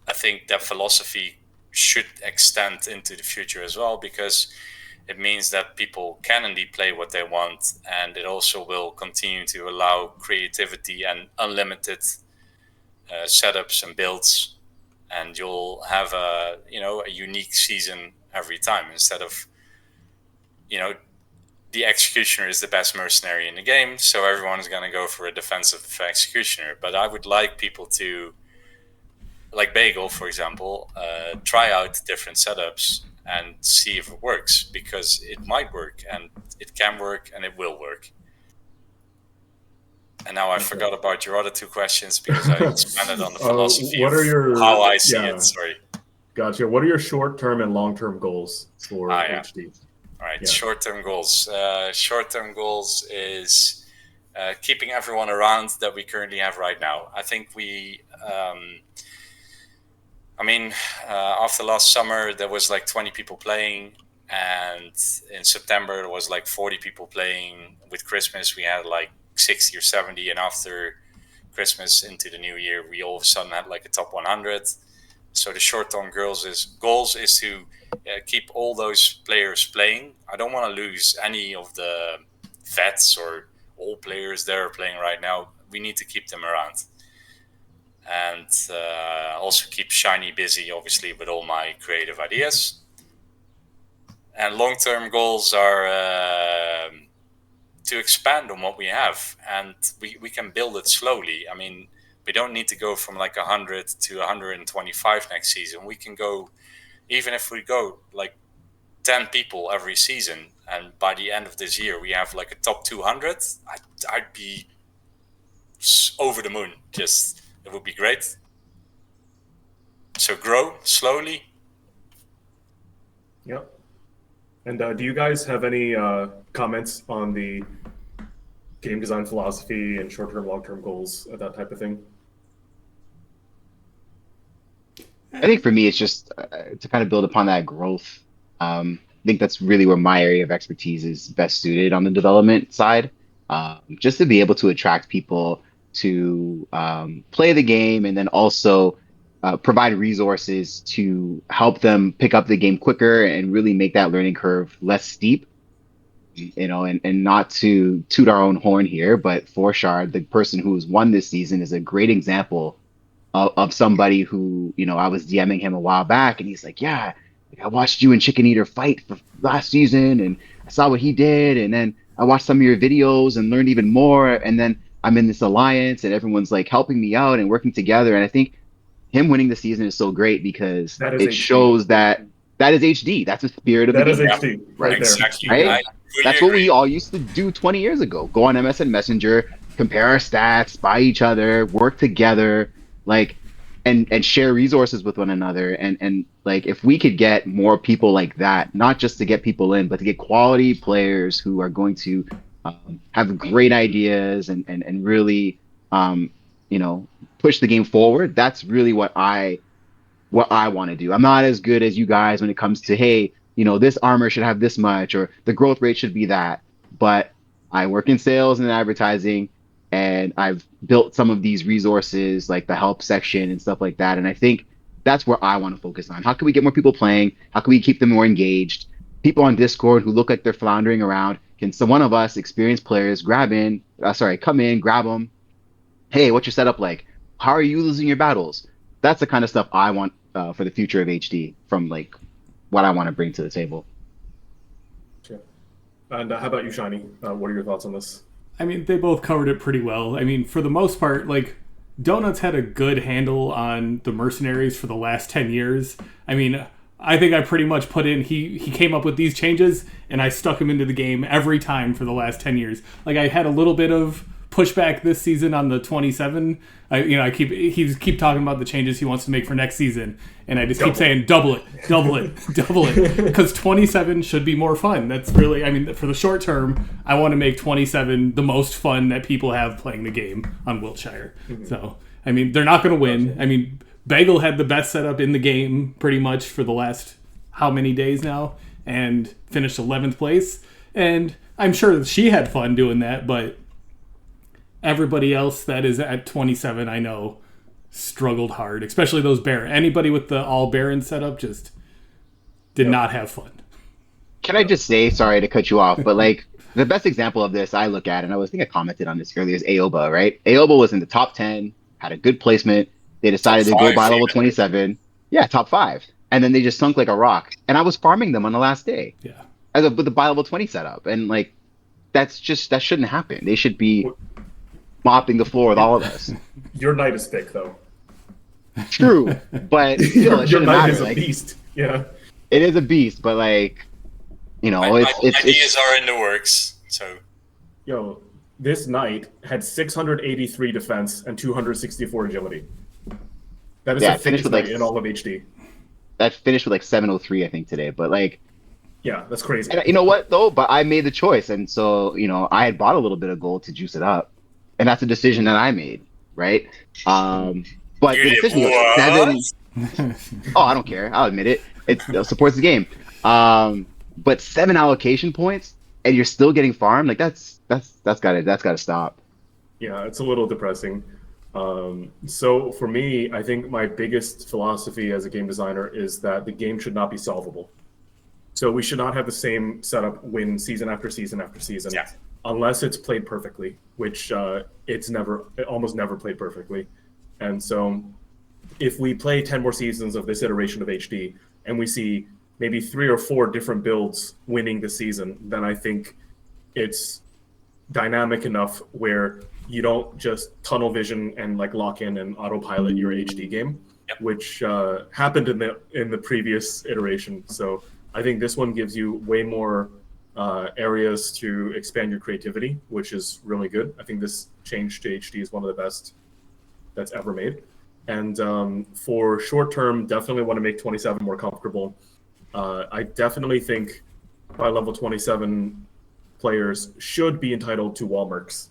I think that philosophy should extend into the future as well, because it means that people can indeed play what they want, and it also will continue to allow creativity and unlimited setups and builds, and you'll have a unique season every time instead of the executioner is the best mercenary in the game, so everyone is going to go for a defensive executioner. But I would like people to, like Bagel, for example, try out different setups and see if it works, because it might work, and it can work, and it will work. And now I forgot about your other two questions because I expanded on the philosophy how I see it. Sorry. Gotcha. What are your short-term and long-term goals for HD? All right, short-term goals. Short-term goals is keeping everyone around that we currently have right now. I think after last summer, there was like 20 people playing, and in September, there was like 40 people playing. With Christmas, we had like 60 or 70, and after Christmas into the new year, we all of a sudden had like a top 100. So the short-term goals is to keep all those players playing. I don't want to lose any of the vets or all players that are playing right now. We need to keep them around. And also keep Shiny busy, obviously, with all my creative ideas. And long-term goals are to expand on what we have. And we can build it slowly. I mean, we don't need to go from like 100 to 125 next season. We can go, even if we go like 10 people every season, and by the end of this year, we have like a top 200, I'd be over the moon. It would be great. So grow slowly. Yep. And do you guys have any comments on the game design philosophy and short-term, long-term goals, that type of thing? I think for me, it's just to kind of build upon that growth. I think that's really where my area of expertise is best suited on the development side. Just to be able to attract people to play the game, and then also provide resources to help them pick up the game quicker and really make that learning curve less steep. And not to toot our own horn here, but Forshard, the person who's won this season, is a great example of somebody who, I was DMing him a while back, and he's like, yeah, I watched you and Chicken Eater fight for last season, and I saw what he did, and then I watched some of your videos and learned even more, and then I'm in this alliance, and everyone's like helping me out and working together. And I think him winning the season is so great because it shows that is HD. That's the spirit of the game. That is HD right exactly. there. Right? That's what we all used to do 20 years ago. Go on MSN Messenger, compare our stats, buy each other, work together, and share resources with one another. And like, if we could get more people like that, not just to get people in, but to get quality players who are going to have great ideas and really push the game forward. That's really what I want to do. I'm not as good as you guys when it comes to, hey, this armor should have this much or the growth rate should be that. But I work in sales and advertising, and I've built some of these resources like the help section and stuff like that. And I think that's where I want to focus on. How can we get more people playing? How can we keep them more engaged? People on Discord who look like they're floundering around. Can one of us, experienced players, come in, grab them. Hey, what's your setup like? How are you losing your battles? That's the kind of stuff I want for the future of HD from like what I want to bring to the table. Sure. And how about you, Shiny? What are your thoughts on this? I mean, they both covered it pretty well. I mean, for the most part, like, Donuts had a good handle on the mercenaries for the last 10 years. I mean, I think I pretty much put in, he came up with these changes, and I stuck him into the game every time for the last 10 years. Like, I had a little bit of pushback this season on the 27. I keep talking about the changes he wants to make for next season, and I just keep saying double it, because 27 should be more fun. That's really, I mean, for the short term, I want to make 27 the most fun that people have playing the game on Wiltshire. Mm-hmm. So, I mean, they're not going to win. Gotcha. I mean, Bagel had the best setup in the game pretty much for the last how many days now, and finished 11th place. And I'm sure she had fun doing that, but everybody else that is at 27, I know, struggled hard, especially those Baron. Anybody with the all Baron setup just did not have fun. Can I just say, sorry to cut you off, but like the best example of this I look at, and I think I commented on this earlier, is Aoba, right? Aoba was in the top 10, had a good placement. They decided to go by level 27. Yeah, top 5. And then they just sunk like a rock. And I was farming them on the last day. Yeah. With the by level 20 setup. And like, that shouldn't happen. They should be mopping the floor with all of us. Your knight is thick, though. True, but still, it your shouldn't knight matter. is a like, beast. Yeah, it is a beast, but like, ideas are in the works. So, this knight had 683 defense and 264 agility. That is the thickest knight in all of HD. That finished with like 703, I think, today. But like, yeah, that's crazy. And you know what though? But I made the choice, and so I had bought a little bit of gold to juice it up. And that's a decision that I made, right? But the decision was 7. Oh, I don't care. I'll admit it. It supports the game. But 7 allocation points, and you're still getting farmed. Like that's gotta stop. Yeah, it's a little depressing. So for me, I think my biggest philosophy as a game designer is that the game should not be solvable. So we should not have the same setup win season after season after season. Yeah. Unless it's played perfectly, which it almost never played perfectly. And so if we play 10 more seasons of this iteration of HD and we see maybe 3 or 4 different builds winning the season, then I think it's dynamic enough where you don't just tunnel vision and like lock in and autopilot your HD game, which happened in the previous iteration. So I think this one gives you way more areas to expand your creativity, which is really good. I think this change to HD is one of the best that's ever made. And for short term, definitely want to make 27 more comfortable. I definitely think by level 27 players should be entitled to wall mercs,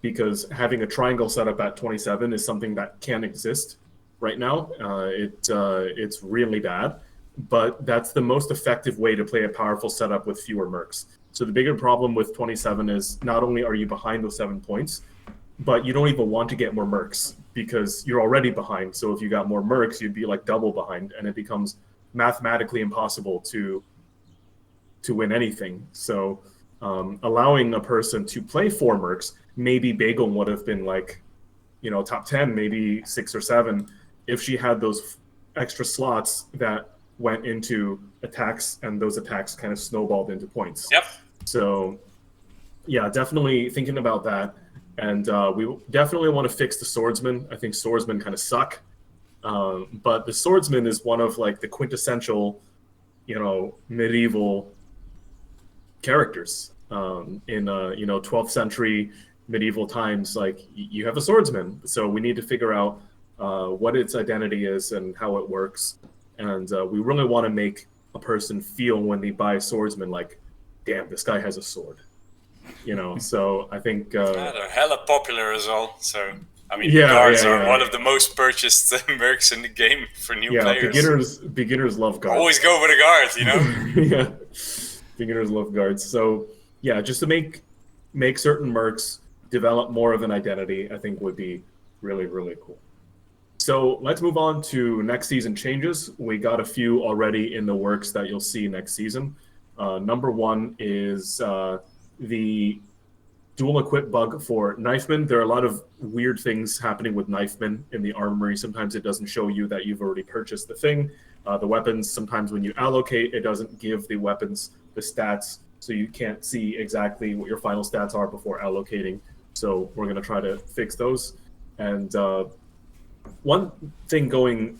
because having a triangle setup at 27 is something that can't exist right now. It's really bad. But that's the most effective way to play a powerful setup with fewer mercs. So the bigger problem with 27 is not only are you behind those 7 points, but you don't even want to get more mercs because you're already behind. So if you got more mercs, you'd be like double behind, and it becomes mathematically impossible to win anything. So allowing a person to play 4 mercs, maybe Bagel would have been like, top 10, maybe 6 or 7, if she had those extra slots that went into attacks, and those attacks kind of snowballed into points. Yep. So, yeah, definitely thinking about that. And we definitely want to fix the swordsman. I think swordsmen kind of suck. But the swordsman is one of like the quintessential, medieval characters in 12th century medieval times. Like you have a swordsman. So we need to figure out what its identity is and how it works. And we really want to make a person feel when they buy a swordsman like, damn, this guy has a sword. So I think they're hella popular as well. So I mean, Yeah, guards yeah, are yeah. one of the most purchased mercs in the game for new Yeah, players. beginners love guards. Always go for the guard, you know? Yeah, beginners love guards. So yeah, just to make certain mercs develop more of an identity, I think would be really, really cool. So let's move on to next season changes. We got a few already in the works that you'll see next season. Number one is the dual equip bug for Knifeman. There are a lot of weird things happening with Knifeman in the armory. Sometimes it doesn't show you that you've already purchased the thing. The weapons, sometimes when you allocate, it doesn't give the weapons the stats, so you can't see exactly what your final stats are before allocating. So we're going to try to fix those. And one thing going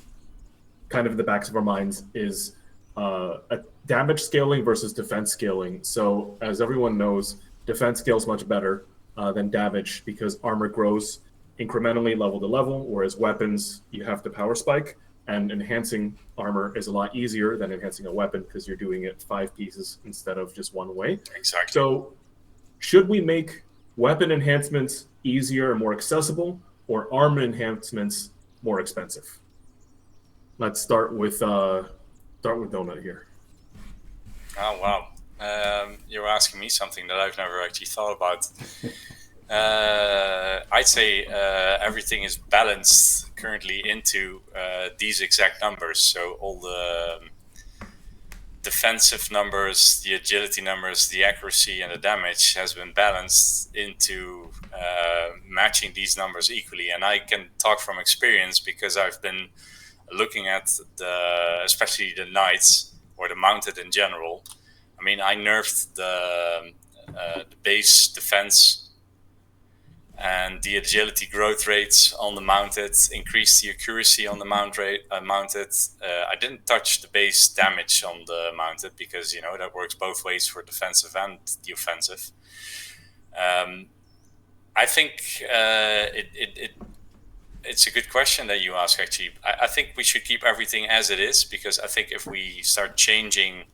kind of in the backs of our minds is a damage scaling versus defense scaling. So as everyone knows, defense scales much better than damage because armor grows incrementally level to level, whereas weapons, you have to power spike, and enhancing armor is a lot easier than enhancing a weapon because you're doing it 5 pieces instead of just one way. Exactly. So should we make weapon enhancements easier and more accessible, or armor enhancements more expensive? Let's start with Donut here. Oh, wow. You're asking me something that I've never actually thought about. I'd say everything is balanced currently into these exact numbers. So all the defensive numbers, the agility numbers, the accuracy, and the damage has been balanced into matching these numbers equally. And I can talk from experience because I've been looking at especially the knights or the mounted in general. I mean, I nerfed the base defense and the agility growth rates on the mounted, increased the accuracy on the mounted. I didn't touch the base damage on the mounted because, you know, that works both ways for defensive and the offensive. I think it's a good question that you ask, actually. I think we should keep everything as it is, because I think if we start changing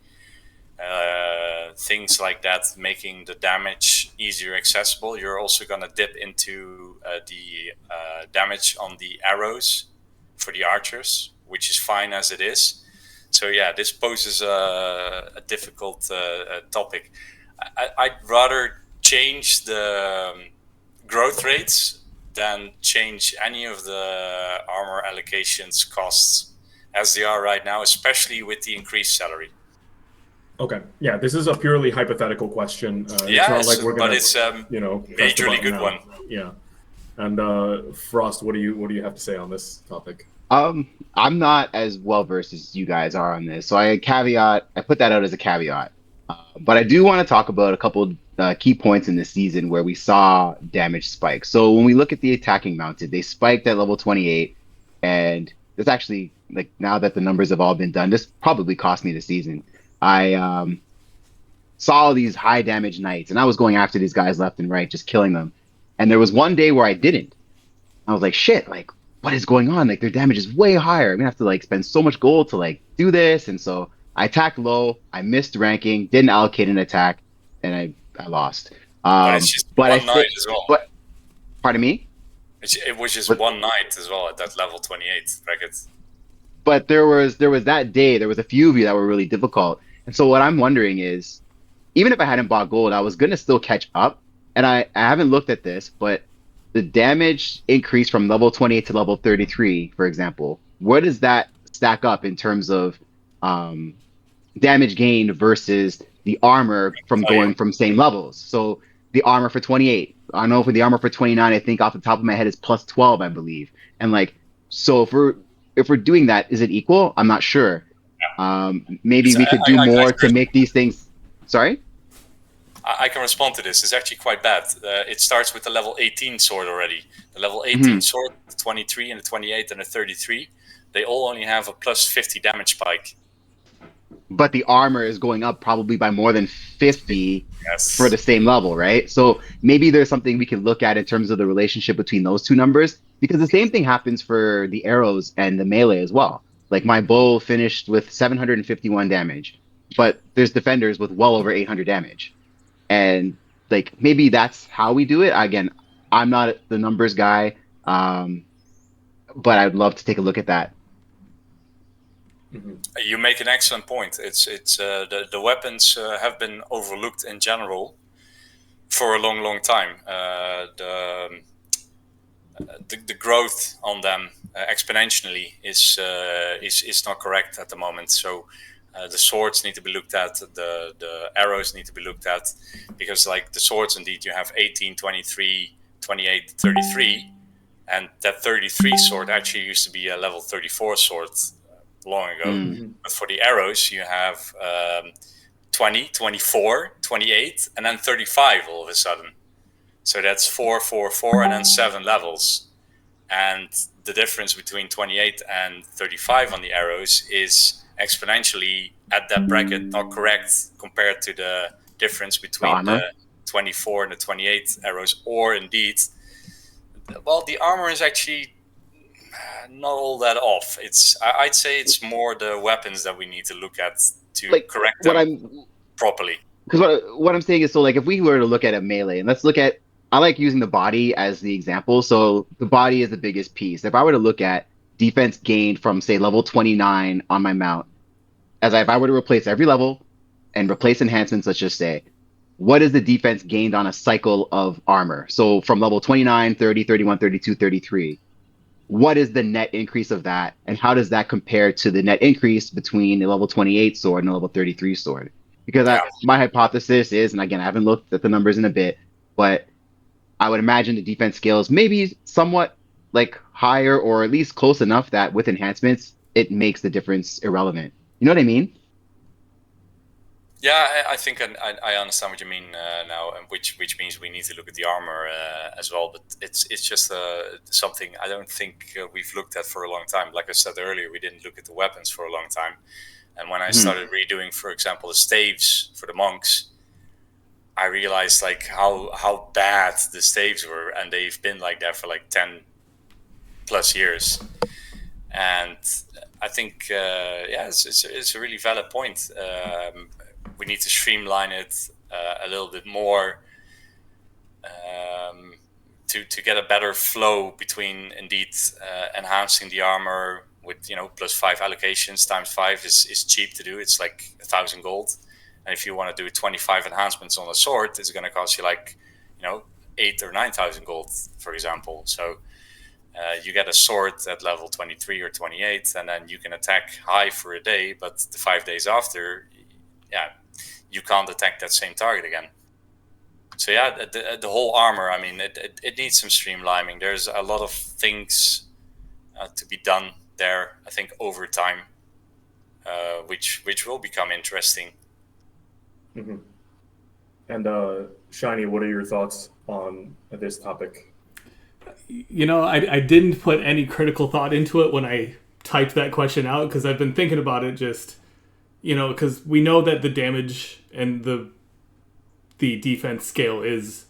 things like that, making the damage easier accessible, you're also going to dip into the damage on the arrows for the archers, which is fine as it is. So yeah, this poses a difficult topic. I'd rather change the growth rates than change any of the armor allocations costs as they are right now, especially with the increased salary. Okay. Yeah, this is a purely hypothetical question. Yeah, it's not like we're gonna, but it's you know, press the majorly button good now. one. Yeah. And Frost, what do you have to say on this topic? I'm not as well versed as you guys are on this, so I put that out as a caveat. But I do want to talk about a couple key points in this season where we saw damage spike. So when we look at the attacking mounted, they spiked at level 28, and it's actually, like, now that the numbers have all been done, this probably cost me the season. I saw these high damage knights, and I was going after these guys left and right, just killing them. And there was one day where I didn't. I was like, shit, like, what is going on? Like, their damage is way higher. I'm gonna have to, like, spend so much gold to, like, do this. And so I attacked low, I missed ranking, didn't allocate an attack, and I lost. But it's just one night as well. But, pardon me? It was just one night as well at that level 28 bracket. But there was that day, there was a few of you that were really difficult. And so what I'm wondering is, even if I hadn't bought gold, I was going to still catch up. And I haven't looked at this, but the damage increase from level 28 to level 33, for example, where does that stack up in terms of damage gained versus the armor from going from same levels? So the armor for 28, I know for the armor for 29, I think off the top of my head is plus 12, I believe. And like, so if we're doing that, is it equal? I'm not sure. Maybe we could do more to make these things. Sorry? I can respond to this. It's actually quite bad. It starts with the level 18 sword already. The level 18 sword, the 23 and the 28 and the 33, they all only have a plus 50 damage spike. But the armor is going up probably by more than 50 for the same level, right? So maybe there's something we can look at in terms of the relationship between those two numbers, because the same thing happens for the arrows and the melee as well. Like, my bow finished with 751 damage, but there's defenders with well over 800 damage. And like, maybe that's how we do it. Again, I'm not the numbers guy. But I'd love to take a look at that. You make an excellent point. It's the weapons have been overlooked in general for a long time. The growth on them exponentially is not correct at the moment. So the swords need to be looked at, the arrows need to be looked at, because like the swords, indeed, you have 18, 23, 28, 33, and that 33 sword actually used to be a level 34 sword long ago. But for the arrows, you have 20, 24, 28, and then 35 all of a sudden. So that's 4, 4, 4, and then 7 levels. And the difference between 28 and 35 on the arrows is exponentially at that bracket not correct compared to the difference between the 24 and the 28 arrows. Or indeed, well, the armor is actually not all that off. I'd say it's more the weapons that we need to look at to correct them properly. Because what I'm saying is, so like if we were to look at a melee, and let's look at, I like using the body as the example. So the body is the biggest piece. If I were to look at defense gained from, say, level 29 on my mount, if I were to replace every level and replace enhancements, let's just say, what is the defense gained on a cycle of armor? So from level 29, 30, 31, 32, 33, what is the net increase of that? And how does that compare to the net increase between a level 28 sword and a level 33 sword? Because my hypothesis is, and again, I haven't looked at the numbers in a bit, but I would imagine the defense scales maybe somewhat like higher, or at least close enough that with enhancements, it makes the difference irrelevant. You know what I mean? Yeah, I think I understand what you mean now, and which means we need to look at the armor as well. But it's just something I don't think we've looked at for a long time. Like I said earlier, we didn't look at the weapons for a long time. And when I started redoing, for example, the staves for the monks, I realized like how bad the staves were, and they've been like that for like 10 plus years. And I think it's a really valid point. We need to streamline it a little bit more to get a better flow between indeed enhancing the armor with +5 allocations times 5 is cheap to do. It's like 1,000 gold. And if you want to do 25 enhancements on a sword, it's going to cost you like 8 or 9,000 gold, for example. So you get a sword at level 23 or 28, and then you can attack high for a day, but the 5 days after, you can't attack that same target again. So the whole armor, I mean, it needs some streamlining. There's a lot of things to be done there, I think, over time, which will become interesting. Mm-hmm. And Shiny, what are your thoughts on this topic? I didn't put any critical thought into it when I typed that question out, because I've been thinking about it just, because we know that the damage and the defense scale is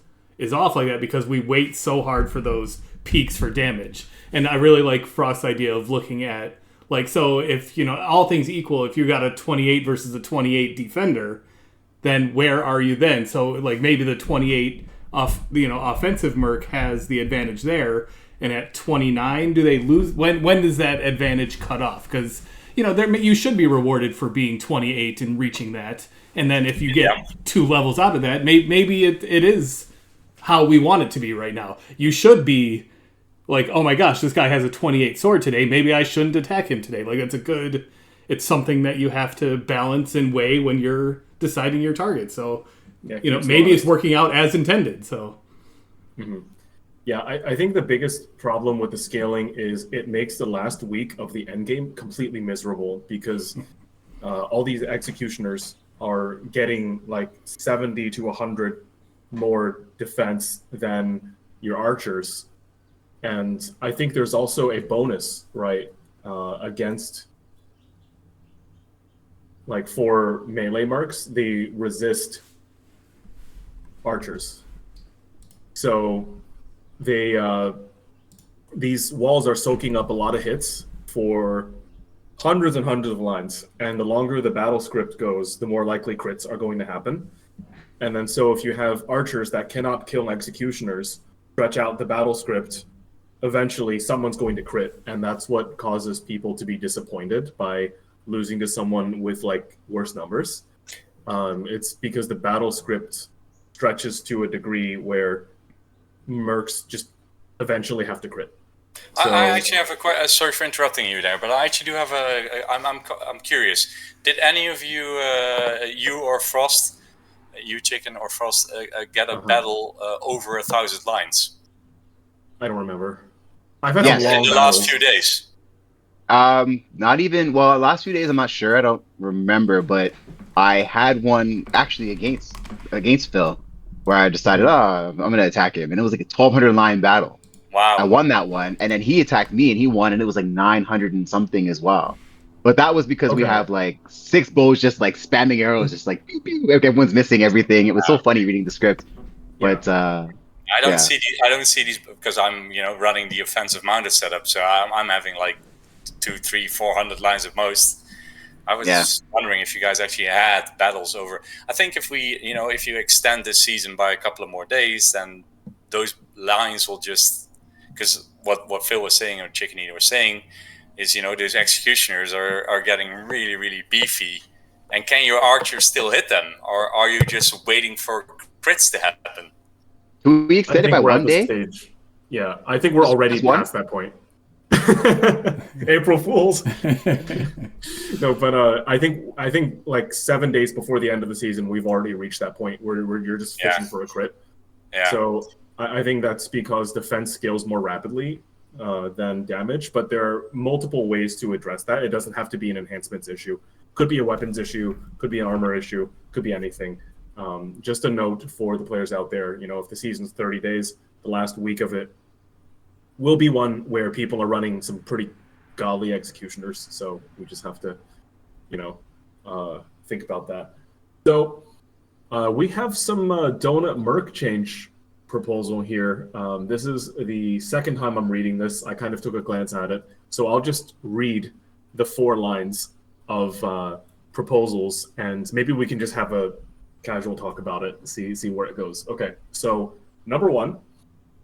off like that because we wait so hard for those peaks for damage. And I really like Frost's idea of looking at, like, so if, all things equal, if you got a 28 versus a 28 defender, then where are you then? So, like, maybe the 28 offensive merc has the advantage there, and at 29, do they lose? When does that advantage cut off? Because you should be rewarded for being 28 and reaching that, and then if you get 2 levels out of that, maybe it is how we want it to be right now. You should be like, oh my gosh, this guy has a 28 sword today. Maybe I shouldn't attack him today. Like, it's something that you have to balance and weigh when you're deciding your target. So, maybe it's working out as intended. So, yeah, I think the biggest problem with the scaling is it makes the last week of the end game completely miserable, because all these executioners are getting like 70 to 100 more defense than your archers. And I think there's also a bonus, right, against, like, for melee marks, they resist archers. So these walls are soaking up a lot of hits for hundreds and hundreds of lines. And the longer the battle script goes, the more likely crits are going to happen. And then so if you have archers that cannot kill executioners, stretch out the battle script eventually someone's going to crit, and that's what causes people to be disappointed by losing to someone with like worse numbers. It's because the battle script stretches to a degree where mercs just eventually have to crit. So, I actually have sorry for interrupting you there, but I actually do have I'm curious. Did any of you, you or Frost, you Chicken or Frost, get a battle over 1,000 lines? I don't remember. I've had Yes. a long In the battle. last few days. Not even, well, last few days I'm not sure. I don't remember, but I had one actually against Phil where I decided, I'm gonna attack him, and it was like a 1,200 line battle. Wow. I won that one, and then he attacked me and he won, and it was like 900 and something as well. But that was because we Okay. have like 6 bows just like spamming arrows, just like pew, pew, everyone's missing everything. It was so funny reading the script. But I don't yeah. see these because I'm running the offensive mounted setup, so I'm having like 200, 300, 400 lines at most. I was just wondering if you guys actually had battles over. I think if if you extend this season by a couple of more days, then those lines will just, because what Phil was saying or Chicken Eater was saying is those executioners are getting really, really beefy, and can your archers still hit them, or are you just waiting for crits to happen? Can we I extend it think by we're one at the day? stage. Yeah, I think we're already Just one? past that point. April Fools. No, but I think like 7 days before the end of the season, we've already reached that point where you're just fishing for a crit. Yeah. So I think that's because defense scales more rapidly than damage, but there are multiple ways to address that. It doesn't have to be an enhancements issue. Could be a weapons issue, could be an armor issue, could be anything. Just a note for the players out there, if the season's 30 days, the last week of it will be one where people are running some pretty godly executioners. So we just have to, think about that. So we have some donut merc change proposal here. This is the second time I'm reading this. I kind of took a glance at it. So I'll just read the 4 lines of proposals, and maybe we can just have a casual talk about it, see where it goes. Okay, so number 1,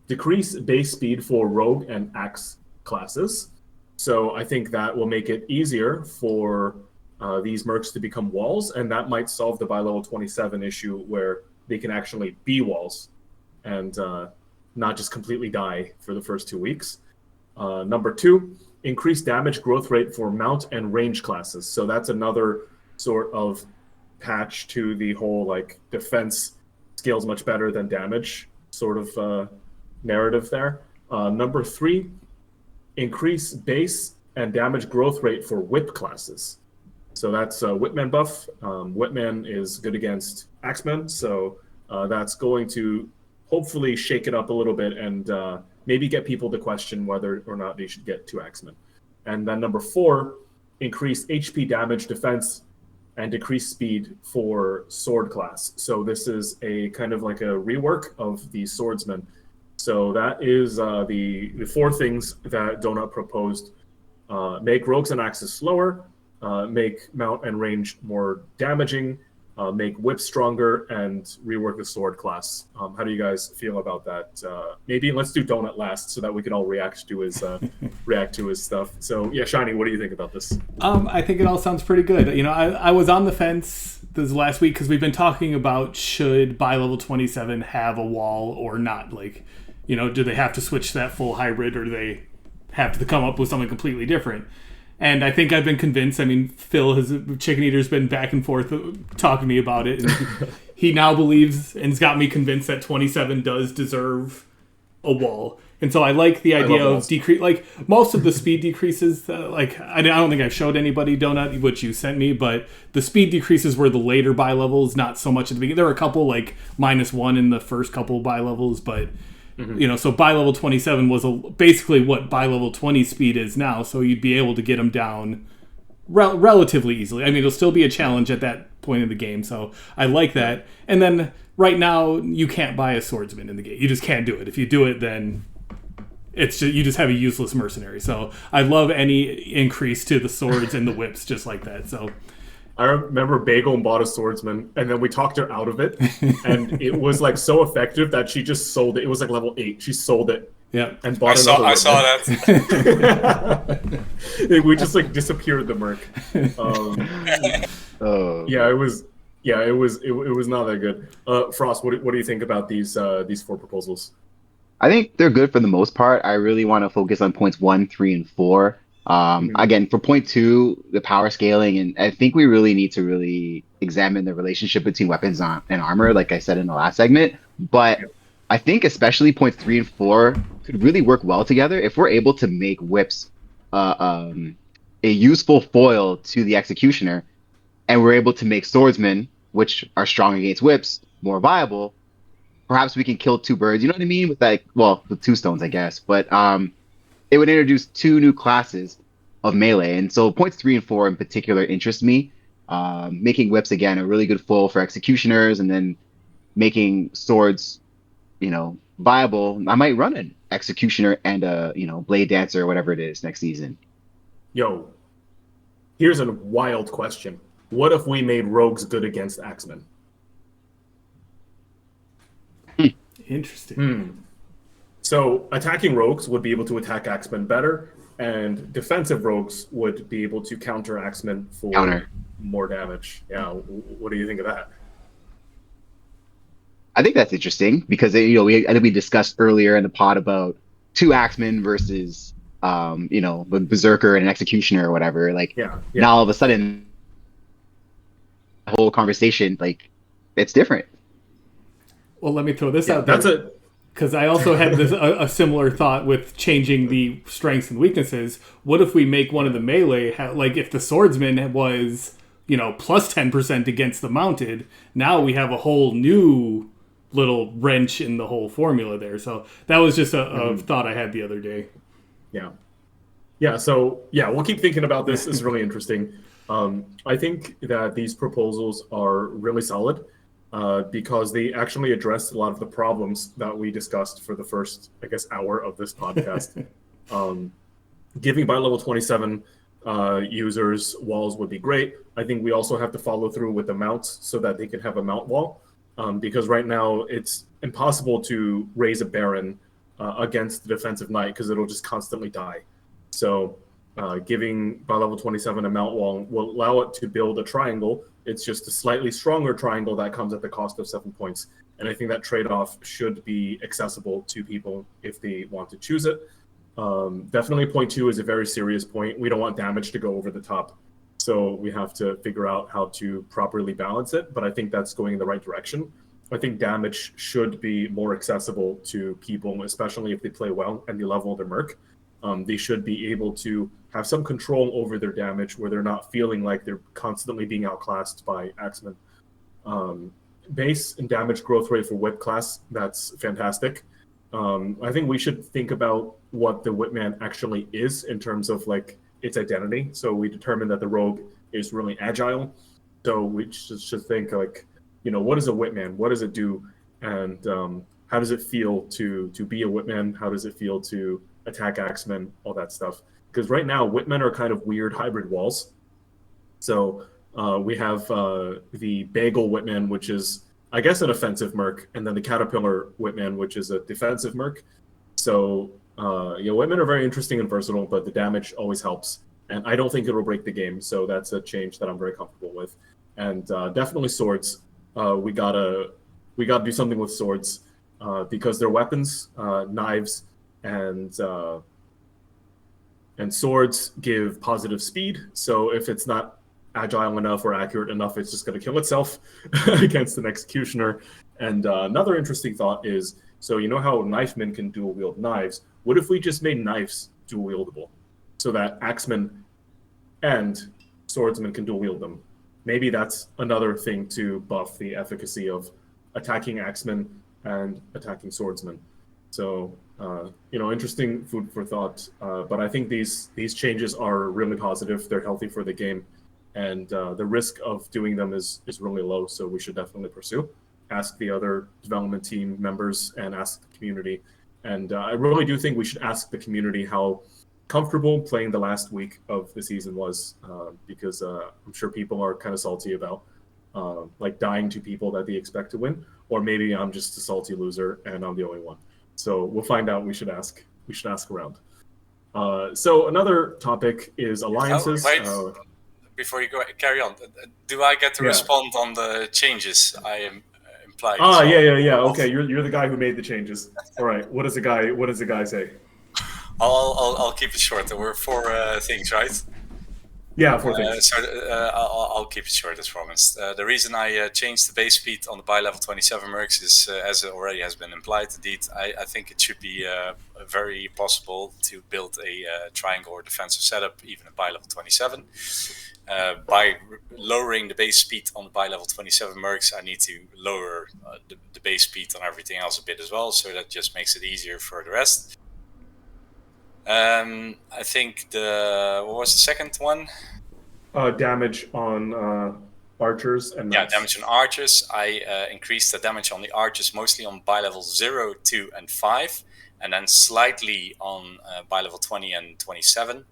decrease base speed for rogue and axe classes. So I think that will make it easier for these mercs to become walls, and that might solve the by level 27 issue where they can actually be walls and not just completely die for the first 2 weeks. Number 2, increase damage growth rate for mount and range classes. So that's another sort of patch to the whole like defense scales much better than damage sort of narrative there. Number 3, increase base and damage growth rate for whip classes. So that's a Whipman buff. Whipman is good against Axemen, so that's going to hopefully shake it up a little bit and maybe get people to question whether or not they should get 2 Axemen. And then number 4, increase HP damage defense and decrease speed for sword class. So this is a kind of like a rework of the swordsman. So that is the 4 things that Donut proposed. Make rogues and axes slower, make mount and range more damaging, make whip stronger, and rework the sword class. How do you guys feel about that? Maybe let's do Donut last so that we can all react to his stuff. So yeah, Shiny, what do you think about this? I think it all sounds pretty good. I was on the fence this last week because we've been talking about should by level 27 have a wall or not. Like, do they have to switch to that full hybrid, or do they have to come up with something completely different? And I think I've been convinced. Chicken Eater's been back and forth talking to me about it, and he now believes and has got me convinced that 27 does deserve a wall. And so I like the idea of decrease. Like most of the speed decreases, I don't think I've showed anybody Donut what you sent me, but the speed decreases were the later bi levels, not so much at the beginning. There were a couple like -1 in the first couple bi levels, but. So by level 27 was basically what by level 20 speed is now, so you'd be able to get them down relatively easily. I mean, it'll still be a challenge at that point in the game, so I like that. And then right now, you can't buy a swordsman in the game. You just can't do it. If you do it, then you just have a useless mercenary. So I love any increase to the swords and the whips just like that. So I remember Bagel bought a swordsman, and then we talked her out of it, and it was like so effective that she just sold it. It was like level 8. She sold it Yeah. and bought I another saw Whitman. that. We just like disappeared the Merc. Oh, Yeah, it was not that good. Frost, what do you think about these four proposals? I think they're good for the most part. I really want to focus on points 1, 3, and 4. Mhm. Again, for point 2, the power scaling, and I think we really need to really examine the relationship between weapons and armor, like I said in the last segment. But Yeah. I think especially points 3 and 4 could really work well together if we're able to make whips uh, um, a useful foil to the executioner, and we're able to make swordsmen, which are strong against whips, more viable. Perhaps we can kill two birds. You know what I mean? With like, well, with two stones, I guess. But it would introduce two new classes of melee, and so points 3 and 4 in particular interest me. Making whips again a really good foil for executioners, and then making swords, viable. I might run an executioner and a blade dancer or whatever it is next season. Yo, here's a wild question. What if we made rogues good against axemen? Interesting. So attacking rogues would be able to attack axemen better, and defensive rogues would be able to counter axemen for Counter. more damage. Yeah, what do you think of that? I think that's interesting because I think we discussed earlier in the pod about two axemen versus the berserker and an executioner or whatever. Like Yeah. now all of a sudden, the whole conversation like it's different. Well, let me throw this Yeah, out there. that's a Because I also had a similar thought with changing the strengths and weaknesses. What if we make one of the melee, like if the swordsman was, plus 10% against the mounted, now we have a whole new little wrench in the whole formula there. So that was just a thought I had the other day. Yeah. So we'll keep thinking about this. It's really interesting. I think that these proposals are really solid. Because they actually address a lot of the problems that we discussed for the first, I guess, hour of this podcast. Giving by level 27 users walls would be great. I think we also have to follow through with the mounts so that they can have a mount wall. Because right now it's impossible to raise a Baron against the defensive knight because it'll just constantly die. So giving by level 27 a mount wall will allow it to build a triangle. It's just a slightly stronger triangle that comes at the cost of 7 points. And I think that trade-off should be accessible to people if they want to choose it. Definitely point 2 is a very serious point. We don't want damage to go over the top. So we have to figure out how to properly balance it. But I think that's going in the right direction. I think damage should be more accessible to people, especially if they play well and they level their merc. They should be able to have some control over their damage where they're not feeling like they're constantly being outclassed by axemen. Base and damage growth rate for whip class, that's fantastic. I think we should think about what the whipman actually is in terms of like its identity. So we determined that the rogue is really agile. So we should think like, what is a whipman? What does it do? And how does it feel to be a whipman? How does it feel to attack axemen, all that stuff? Because right now, whipmen are kind of weird hybrid walls. So we have the Bagel Whitman, which is, I guess, an offensive merc, and then the Caterpillar Whitman, which is a defensive merc. So Whitmen are very interesting and versatile, but the damage always helps. And I don't think it'll break the game, so that's a change that I'm very comfortable with. And definitely swords. We gotta do something with swords because they're weapons, knives, and swords give positive speed. So if it's not agile enough or accurate enough, it's just going to kill itself against an executioner. And another interesting thought is, so you know how knifemen can dual wield knives? What if we just made knives dual wieldable so that axemen and swordsmen can dual wield them? Maybe that's another thing to buff the efficacy of attacking axemen and attacking swordsmen. So, interesting food for thought. But I think these changes are really positive. They're healthy for the game. And the risk of doing them is really low. So we should definitely pursue. Ask the other development team members and ask the community. And I really do think we should ask the community how comfortable playing the last week of the season was, because I'm sure people are kind of salty about dying to people that they expect to win. Or maybe I'm just a salty loser and I'm the only one. So we'll find out. We should ask around. So another topic is alliances. Before you carry on, do I get to respond on the changes I am implied? Yeah. Okay, you're the guy who made the changes. All right. What does the guy say? I'll keep it short. There were 4 things, right? Yeah, 4 things. I'll keep it short as promised. The reason I changed the base speed on the bi-level 27 mercs is, as it already has been implied, indeed, I think it should be very possible to build a triangle or defensive setup, even at bi-level 27. By lowering the base speed on the bi-level 27 mercs, I need to lower the base speed on everything else a bit as well, so that just makes it easier for the rest. I think what was the second one? Damage on archers and knights. Damage on archers. I increased the damage on the archers mostly on bi-level 0, 2, and 5, and then slightly on bi-level 20 and 27.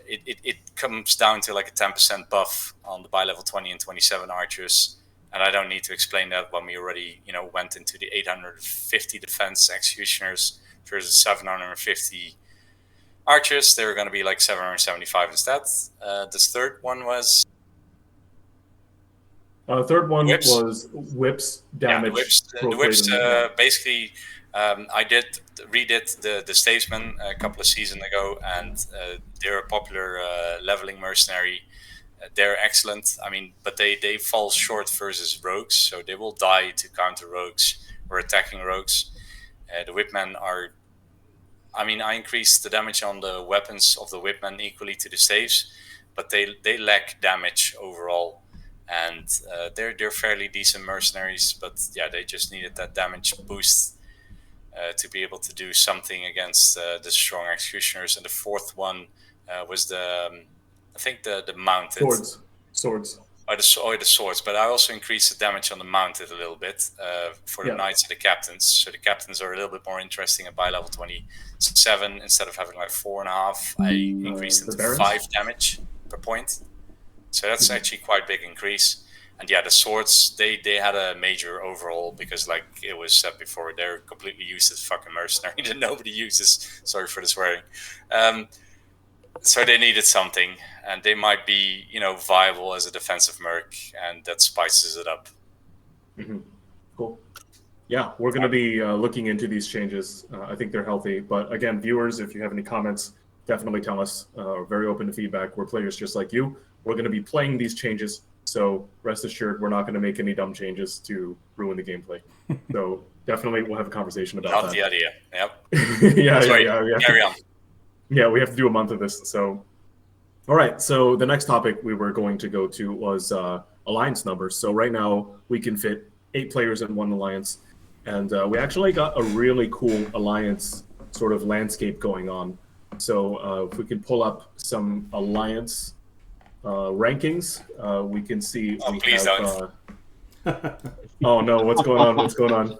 It comes down to like a 10% buff on the bi-level 20 and 27 archers, and I don't need to explain that when we already went into the 850 defense executioners versus 750 archers. They were going to be like 775 instead. This third one was whips. Was whips damage. The whips basically. I redid the Statesman a couple of seasons ago, and they're a popular leveling mercenary. They're excellent. I mean, but they fall short versus rogues, so they will die to counter rogues or attacking rogues. The Whipmen are... I mean, I increased the damage on the weapons of the Whipmen equally to the staves, but they lack damage overall. And they're fairly decent mercenaries, but yeah, they just needed that damage boost to be able to do something against the strong executioners. And the fourth one was I think the mounted swords. The swords, but I also increased the damage on the mounted a little bit for the knights and the captains. So the captains are a little bit more interesting at bi-level 27. Instead of having like 4.5, I increased it to 5 damage per point. So that's actually quite a big increase. And yeah, the swords, they had a major overhaul because, like it was said before, they're completely used as fucking mercenary that nobody uses. Sorry for the swearing. So they needed something, and they might be, viable as a defensive merc, and that spices it up. Mm-hmm. Cool. Yeah, we're going to be looking into these changes. I think they're healthy. But again, viewers, if you have any comments, definitely tell us. We're very open to feedback. We're players just like you. We're going to be playing these changes. So rest assured, we're not going to make any dumb changes to ruin the gameplay. So definitely we'll have a conversation about that. Not the idea. Yep. Yeah. Carry on. Yeah, we have to do a month of this. So, all right. So the next topic we were going to go to was alliance numbers. So right now we can fit 8 players in one alliance. And we actually got a really cool alliance sort of landscape going on. So if we can pull up some alliance rankings, we can see please don't. Oh no, what's going on?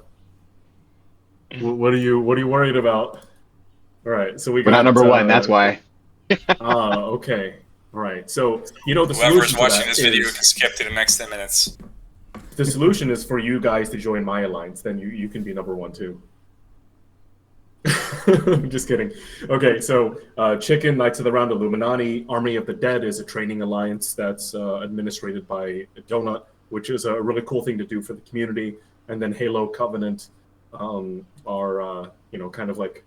What are you worried about? All right, so we're not number 1, that's why. Okay. All right. So, the whoever's solution watching this video can skip to the next 10 minutes. The solution is for you guys to join my alliance, then you can be number 1 too. I'm just kidding. Okay, so Chicken, Knights of the Round Illuminati, Army of the Dead is a training alliance that's administrated by Donut, which is a really cool thing to do for the community. And then Halo Covenant are kind of like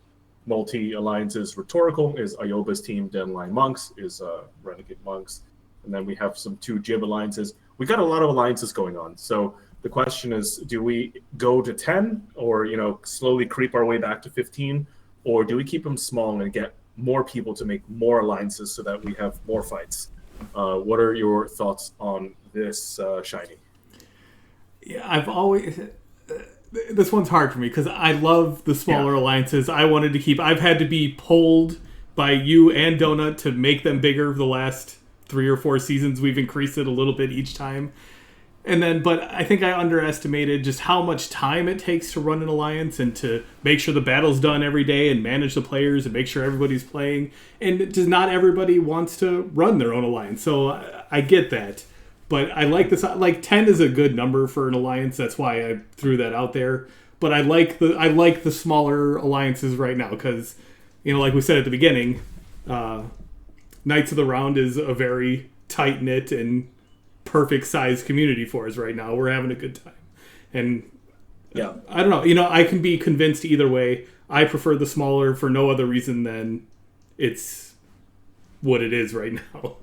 multi-alliances. Rhetorical is Ioba's team, Deadline Monks is Renegade Monks. And then we have some 2 Jib alliances. We got a lot of alliances going on. So the question is, do we go to 10 or, slowly creep our way back to 15? Or do we keep them small and get more people to make more alliances so that we have more fights? What are your thoughts on this, Shiny? Yeah, I've always... This one's hard for me because I love the smaller alliances. I've had to be pulled by you and Donut to make them bigger the last 3 or 4 seasons. We've increased it a little bit each time. But I think I underestimated just how much time it takes to run an alliance and to make sure the battle's done every day and manage the players and make sure everybody's playing. And just not everybody wants to run their own alliance. So I get that. But I like this. Like 10 is a good number for an alliance. That's why I threw that out there. but I like the smaller alliances right now because, like we said at the beginning, Knights of the Round is a very tight knit and perfect sized community for us right now. We're having a good time, and Yeah. I don't know. I can be convinced either way. I prefer the smaller for no other reason than it's what it is right now.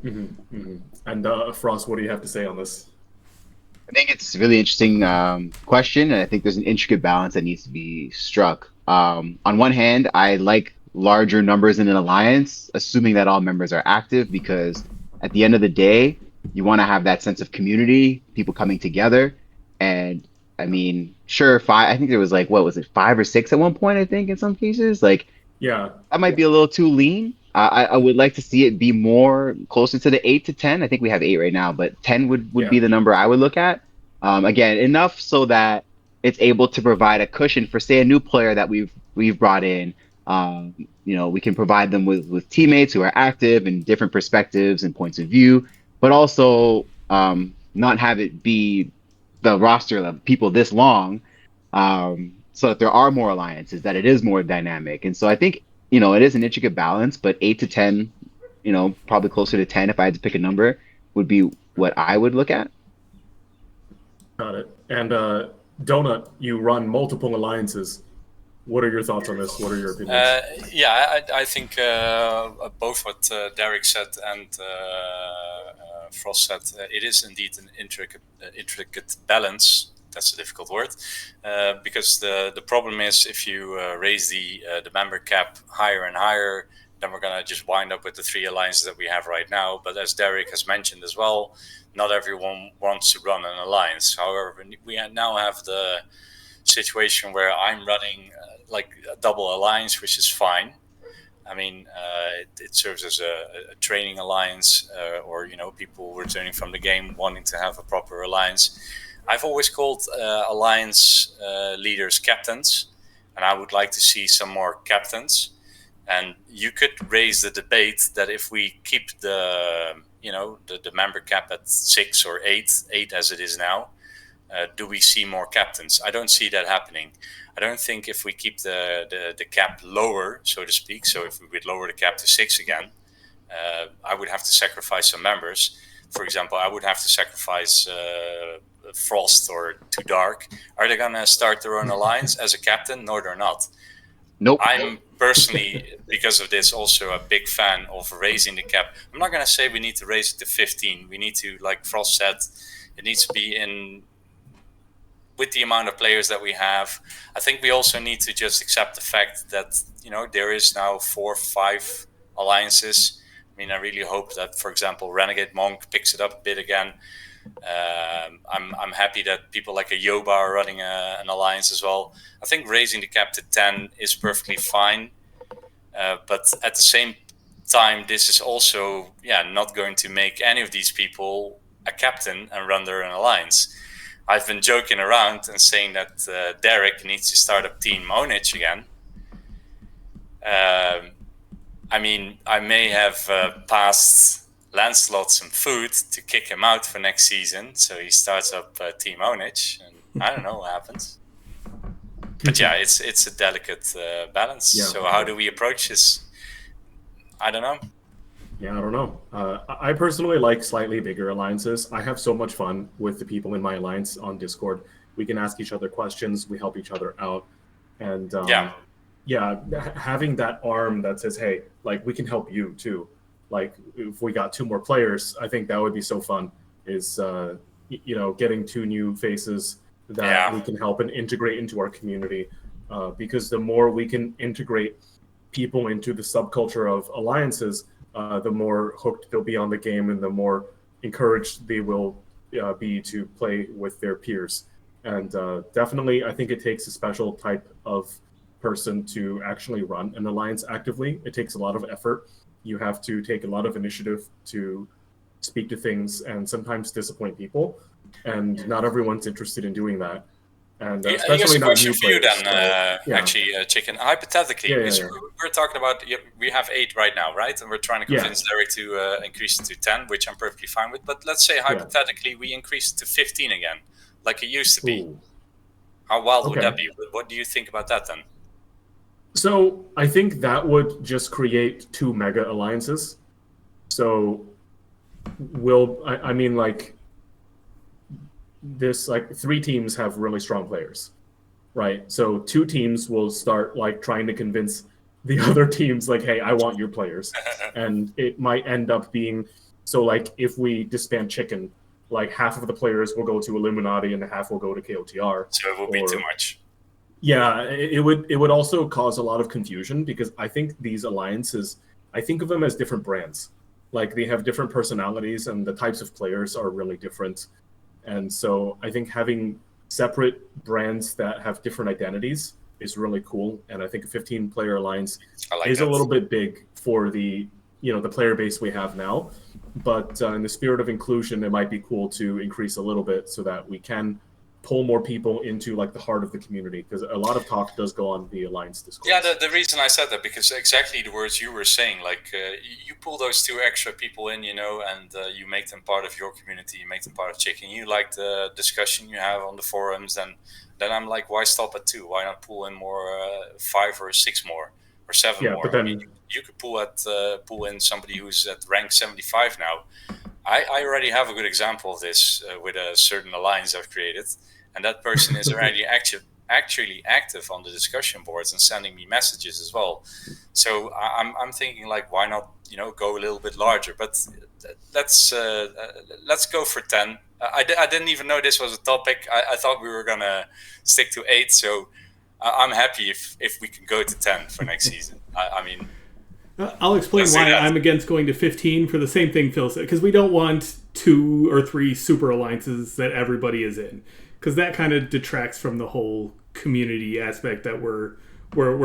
And Frost, what do you have to say on this? I think it's a really interesting question, and I think there's an intricate balance that needs to be struck. On one hand, I like larger numbers in an alliance, assuming that all members are active, because at the end of the day, you want to have that sense of community, people coming together. And I mean, sure, I think there was like, what was it, 5 or 6 at one point, I think, in some cases. Like, Yeah. that might be a little too lean. I would like to see it be more closer to the 8 to 10. I think we have 8 right now, but 10 would Yeah. be the number I would look at. Again, enough so that it's able to provide a cushion for, say, a new player that we've brought in. We can provide them with teammates who are active and different perspectives and points of view, but also not have it be the roster of people this long, so that there are more alliances, that it is more dynamic. And so I think, it is an intricate balance, but 8 to 10, probably closer to 10 if I had to pick a number, would be what I would look at. Got it. And Donut, you run multiple alliances. What are your thoughts on this? What are your opinions? I think both what Derek said and Frost said, it is indeed an intricate balance. That's a difficult word, because the problem is if you raise the member cap higher and higher, then we're gonna just wind up with the 3 alliances that we have right now. But as Derek has mentioned as well, not everyone wants to run an alliance. However, we now have the situation where I'm running like a double alliance, which is fine. I mean, it serves as a training alliance, or people returning from the game wanting to have a proper alliance. I've always called alliance leaders captains, and I would like to see some more captains. And you could raise the debate that if we keep the member cap at 6 or 8 as it is now, do we see more captains? I don't see that happening. I don't think if we keep the cap lower, so to speak, so if we would lower the cap to 6 again, I would have to sacrifice some members. For example, I would have to sacrifice Frost or Too Dark. Are they going to start their own alliance as a captain? No, they're not. Nope. I'm personally, because of this, also a big fan of raising the cap. I'm not going to say we need to raise it to 15. We need to, like Frost said, it needs to be in with the amount of players that we have. I think we also need to just accept the fact that, there is now 4 or 5 alliances. I mean, I really hope that, for example, Renegade Monk picks it up a bit again. I'm happy that people like a Yoba are running an alliance as well. I think raising the cap to 10 is perfectly fine. But at the same time, this is also not going to make any of these people a captain and run their own alliance. I've been joking around and saying that Derek needs to start up Team Onich again. I mean, I may have passed Lancelot some food to kick him out for next season, so he starts up Team Onich, and I don't know what happens. But it's a delicate balance. Yeah. So how do we approach this? I don't know. Yeah, I don't know. I personally like slightly bigger alliances. I have so much fun with the people in my alliance on Discord. We can ask each other questions. We help each other out. And having that arm that says, hey, like, we can help you too. Like, if we got 2 more players, I think that would be so fun, is, getting 2 new faces that we can help and integrate into our community. Because the more we can integrate people into the subculture of alliances, the more hooked they'll be on the game and the more encouraged they will be to play with their peers. And definitely, I think it takes a special type of person to actually run an alliance actively. It takes a lot of effort. You have to take a lot of initiative to speak to things and sometimes disappoint people. And not everyone's interested in doing that. And especially not new players. Actually, Chicken. Hypothetically, because we're talking about, we have 8 right now, right? And we're trying to convince Derek to increase it to 10, which I'm perfectly fine with. But let's say hypothetically we increase it to 15 again, like it used to be. Ooh. How wild would Okay. that be? What do you think about that then? So I think that would just create two mega alliances. So I mean, like, this, like, three teams have really strong players, right? So two teams will start like trying to convince the other teams, like, hey, I want your players. And it might end up being, so like if we disband Chicken, like half of the players will go to Illuminati and half will go to KOTR. So it would be too much. Yeah, it would also cause a lot of confusion, because I think these alliances, I think of them as different brands. Like, they have different personalities and the types of players are really different. And so I think having separate brands that have different identities is really cool. And I think a 15-player alliance I like is that. a little bit big for the player base we have now. But in the spirit of inclusion, it might be cool to increase a little bit so that we can pull more people into like the heart of the community, because a lot of talk does go on the alliance discourse. Yeah, the reason I said that, because exactly the words you were saying, like you pull those two extra people in, and you make them part of your community, you make them part of Chicken. You like the discussion you have on the forums, and then I'm like, why stop at 2? Why not pull in more 5 or 6 more or 7 Yeah, more? but then- I mean, you could pull in somebody who's at rank 75 now. I already have a good example of this with a certain alliance I've created, and that person is already actually active on the discussion boards and sending me messages as well. So I'm thinking, like, why not go a little bit larger? But let's go for 10. I didn't even know this was a topic. I thought we were gonna stick to 8. So I'm happy if we can go to 10 for next season. I mean, I'll explain Let's do why that. I'm against going to 15 for the same thing Phil said, because we don't want 2 or 3 super alliances that everybody is in, because that kind of detracts from the whole community aspect that we're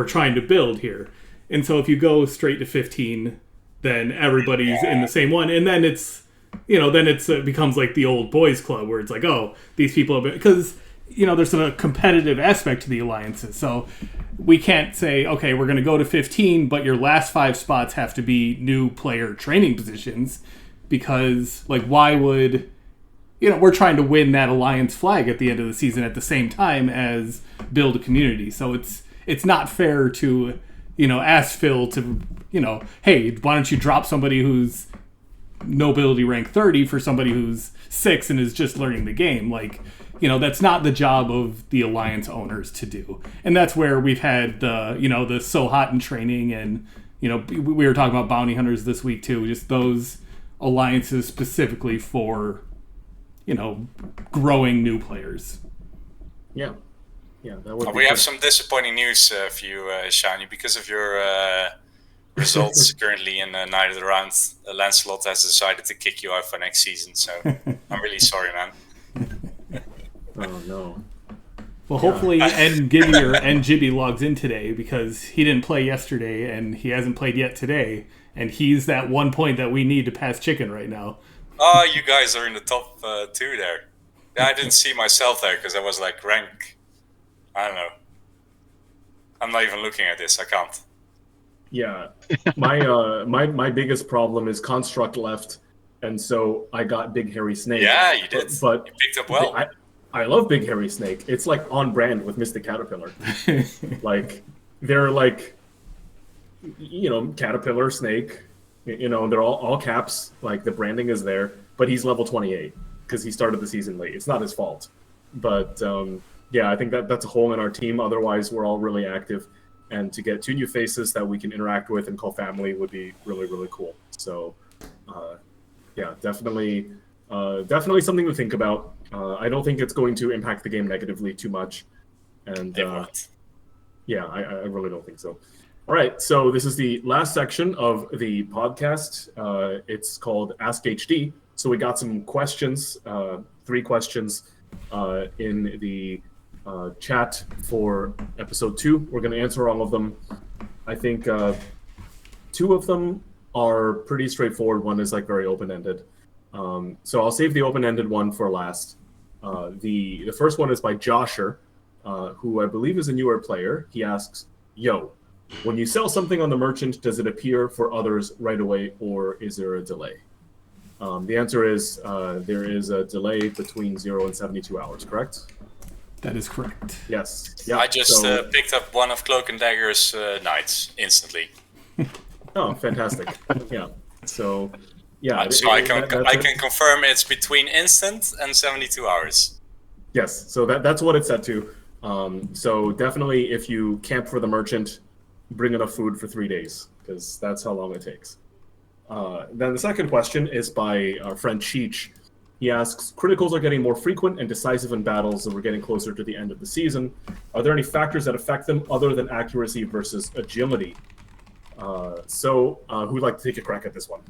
trying to build here. And so if you go straight to 15, then everybody's in the same one, and then it's it becomes like the old boys club where it's like, oh, these people have been, because there's a competitive aspect to the alliances. So we can't say, okay, we're going to go to 15, but your last 5 spots have to be new player training positions, because, like, why would, we're trying to win that alliance flag at the end of the season at the same time as build a community. So it's not fair to, ask Phil to, hey, why don't you drop somebody who's nobility rank 30 for somebody who's 6 and is just learning the game. Like, that's not the job of the alliance owners to do. And that's where we've had the so hot in training, and we were talking about bounty hunters this week too, just those alliances specifically for growing new players. Yeah, that would. we have some disappointing news for you, Shiny, because of your results currently in Night of the Round. Lancelot has decided to kick you out for next season, so I'm really sorry, man. Oh no. Well, hopefully Ngibby logs in today, because he didn't play yesterday and he hasn't played yet today, and he's that 1 point that we need to pass Chicken right now. Oh, you guys are in the top 2 there. Yeah, I didn't see myself there because I was like rank, I don't know. I'm not even looking at this. I can't. Yeah, my biggest problem is Construct left, and so I got Big Hairy Snake. Yeah, you did. But you picked up well. I love Big Hairy Snake. It's like on brand with Mystic Caterpillar. Like, they're like, Caterpillar, Snake. They're all caps. Like, the branding is there, but he's level 28 because he started the season late. It's not his fault, but yeah, I think that's a hole in our team. Otherwise, we're all really active, and to get 2 new faces that we can interact with and call family would be really, really cool. So, yeah, definitely something to think about. I don't think it's going to impact the game negatively too much, and yeah, I really don't think so. All right, so this is the last section of the podcast. It's called Ask HD. So we got some questions, 3 questions in the chat for episode 2. We're going to answer all of them. I think 2 of them are pretty straightforward. One is like very open-ended. So I'll save the open-ended one for last. The first one is by Josher, who I believe is a newer player. He asks, yo, when you sell something on the merchant, does it appear for others right away, or is there a delay? The answer is there is a delay between 0 and 72 hours, correct? That is correct. Yes. Yeah. I just picked up one of Cloak and Dagger's knights instantly. Oh, fantastic. Yeah. So, yeah. So I can confirm it's between instant and 72 hours. Yes. So that's what it's set to. So definitely, if you camp for the merchant, bring enough food for 3 days, because that's how long it takes. Then the second question is by our friend Cheech. He asks, criticals are getting more frequent and decisive in battles, and we're getting closer to the end of the season. Are there any factors that affect them other than accuracy versus agility? Who'd like to take a crack at this one?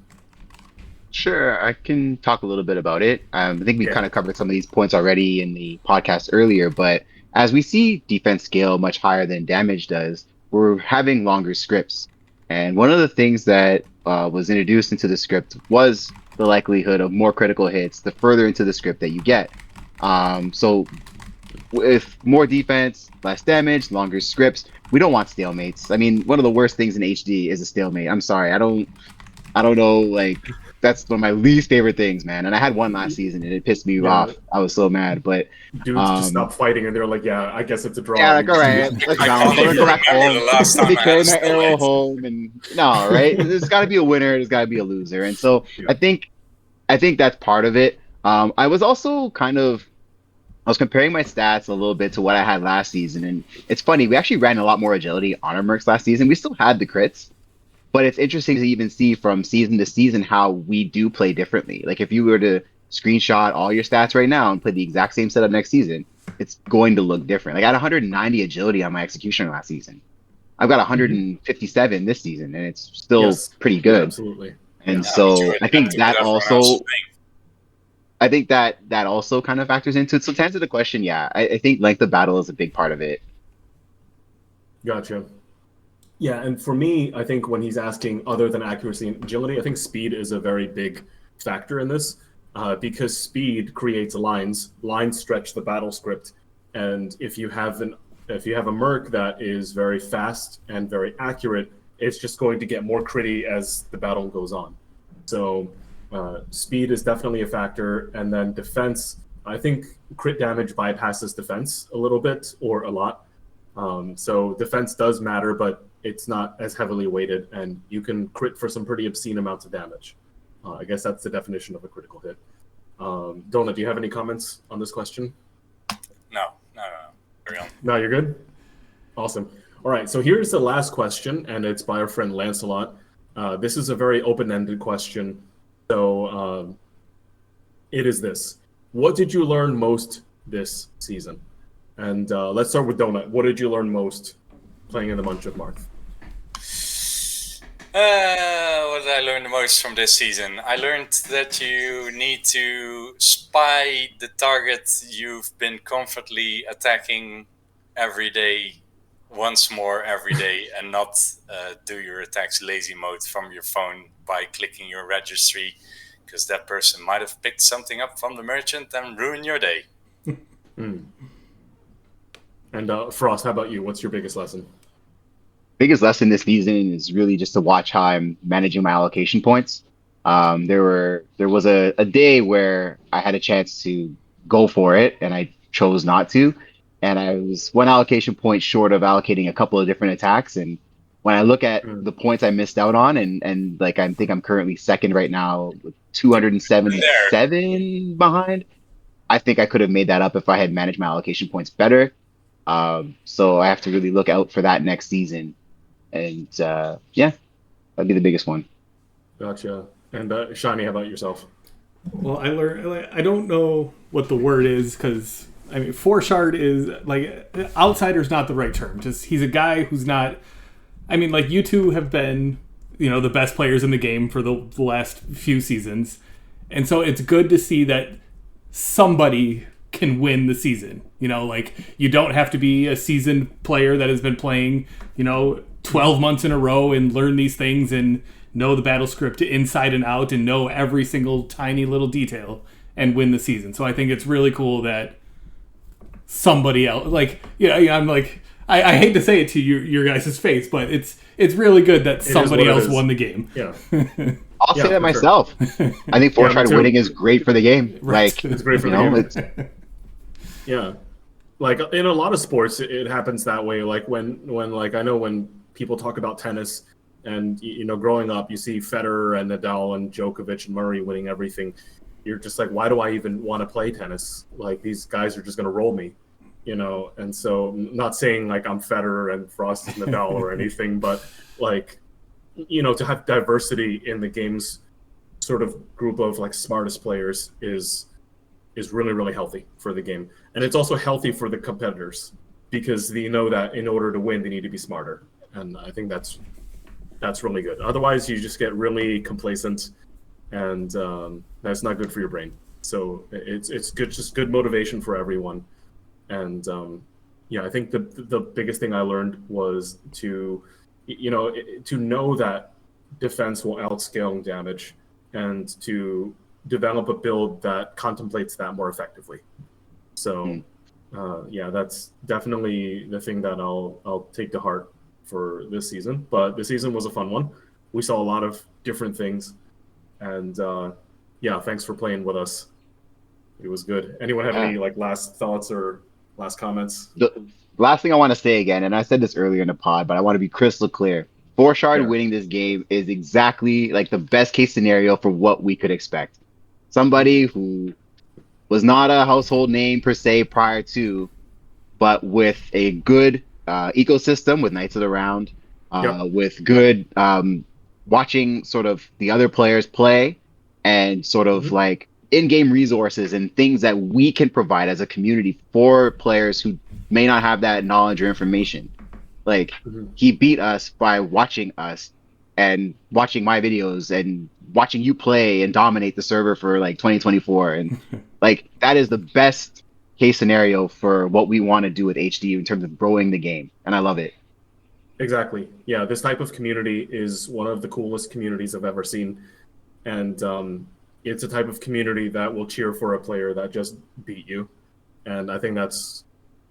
Sure, I can talk a little bit about it. I think we kind of covered some of these points already in the podcast earlier, but as we see defense scale much higher than damage does, we're having longer scripts. And one of the things that was introduced into the script was the likelihood of more critical hits the further into the script that you get. So with more defense, less damage, longer scripts, we don't want stalemates. I mean, one of the worst things in HD is a stalemate. I'm sorry, I don't know, like, that's one of my least favorite things, man. And I had one last season and it pissed me off. I was so mad, but dudes just stop fighting and they're like, yeah, I guess it's a draw. Yeah, like, all right, let's go. I'm gonna go back home. Let me carry my arrow home, and no, right? There's got to be a winner. There's got to be a loser, and so I think that's part of it. I was also I was comparing my stats a little bit to what I had last season, and it's funny. We actually ran a lot more agility on our mercs last season. We still had the crits, but it's interesting to even see from season to season how we do play differently. Like if you were to screenshot all your stats right now and play the exact same setup next season, it's going to look different. Like I had 190 agility on my executioner last season. I've got 157 this season, and it's still pretty good. Yeah, absolutely. And so I think that also, that also kind of factors into it. So to answer the question, yeah, I think length of battle is a big part of it. Gotcha. Yeah, and for me, I think when he's asking other than accuracy and agility, I think speed is a very big factor in this, because speed creates lines. Lines stretch the battle script, and if you have a merc that is very fast and very accurate, it's just going to get more critty as the battle goes on. So speed is definitely a factor, and then defense. I think crit damage bypasses defense a little bit or a lot. So defense does matter, but it's not as heavily weighted, and you can crit for some pretty obscene amounts of damage. I guess that's the definition of a critical hit. Donut, do you have any comments on this question? No. Carry on. No, you're good? Awesome. All right, so here's the last question, and it's by our friend Lancelot. This is a very open-ended question. So it is this. What did you learn most this season? And let's start with Donut. What did you learn most playing in the Munch of Marth? What did I learn the most from this season? I learned that you need to spy the target you've been comfortably attacking every day, once more every day, and not do your attacks lazy mode from your phone by clicking your registry, because that person might have picked something up from the merchant and ruin your day. And Frost, how about you? What's your biggest lesson? Biggest lesson this season is really just to watch how I'm managing my allocation points. There was a day where I had a chance to go for it and I chose not to, and I was one allocation point short of allocating a couple of different attacks. And when I look at the points I missed out on, and like I think I'm currently second right now with 277 behind, I think I could have made that up if I had managed my allocation points better. So I have to really look out for that next season. And yeah, that'd be the biggest one. Gotcha. And Shiny, how about yourself? Well, I learned, I don't know what the word is, because I mean, Forshard is like, outsider's not the right term. Just he's a guy who's not. I mean, like, you two have been, the best players in the game for the last few seasons, and so it's good to see that somebody can win the season. Like, you don't have to be a seasoned player that has been playing, 12 months in a row and learn these things and know the battle script inside and out and know every single tiny little detail and win the season. So I think it's really cool that somebody else, I'm like, I hate to say it to your guys' face, but it's really good that somebody else won the game. Yeah. I'll say that myself. Sure. I think Forshard winning is great for the game. Right. Like, it's great for the game. Yeah. like in a lot of sports, it happens that way. Like when like I know when people talk about tennis, and growing up, you see Federer and Nadal and Djokovic and Murray winning everything. You're just like, why do I even want to play tennis? Like these guys are just going to roll me, And so, not saying like I'm Federer and Frost is Nadal or anything, but like, to have diversity in the game's sort of group of like smartest players is really, really healthy for the game. And it's also healthy for the competitors because they know that in order to win, they need to be smarter. And I think that's really good. Otherwise, you just get really complacent, and that's not good for your brain. So it's good, just good motivation for everyone. And I think the biggest thing I learned was to know that defense will outscale damage, and to develop a build that contemplates that more effectively. So that's definitely the thing that I'll take to heart for this season. But this season was a fun one. We saw a lot of different things, and thanks for playing with us. It was good. Anyone have any like last thoughts or last comments? The last thing I want to say again, and I said this earlier in the pod, but I want to be crystal clear. Borchardt winning this game is exactly like the best case scenario for what we could expect. Somebody who was not a household name per se prior to, but with a good ecosystem with Knights of the Round, with good watching sort of the other players play, and sort of like in-game resources and things that we can provide as a community for players who may not have that knowledge or information. Like he beat us by watching us and watching my videos and watching you play and dominate the server for like 2024. And like that is the best case scenario for what we want to do with HD in terms of growing the game. And I love it. Exactly. Yeah, this type of community is one of the coolest communities I've ever seen. And it's a type of community that will cheer for a player that just beat you. And I think that's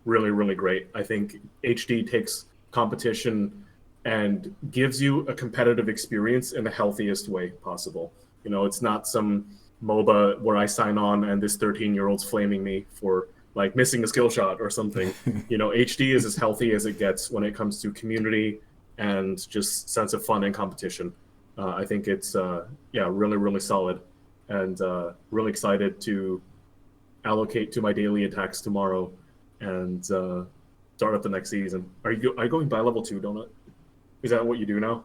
really, really great. I think HD takes competition and gives you a competitive experience in the healthiest way possible. It's not some MOBA where I sign on and this 13-year-old's flaming me for like missing a skill shot or something. HD is as healthy as it gets when it comes to community and just sense of fun and competition. I think it's really, really solid, and really excited to allocate to my daily attacks tomorrow and start up the next season. Are you going by level 2, Donut? Is that what you do now?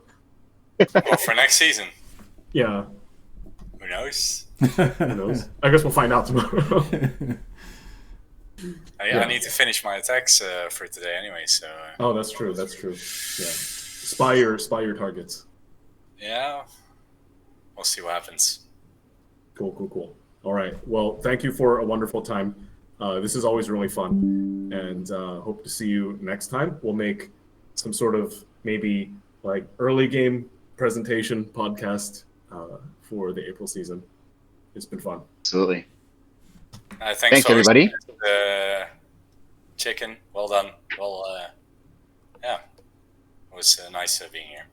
Well, for next season. Yeah. Who knows? Who knows? I guess we'll find out tomorrow. I need to finish my attacks for today anyway. So. Oh, that's true. That's true. Yeah. Spy your targets. Yeah. We'll see what happens. Cool. All right. Well, thank you for a wonderful time. This is always really fun, and hope to see you next time. We'll make some sort of maybe like early game presentation podcast for the April season. It's been fun. Absolutely. Thanks everybody. Chicken, well done. Well, it was nice being here.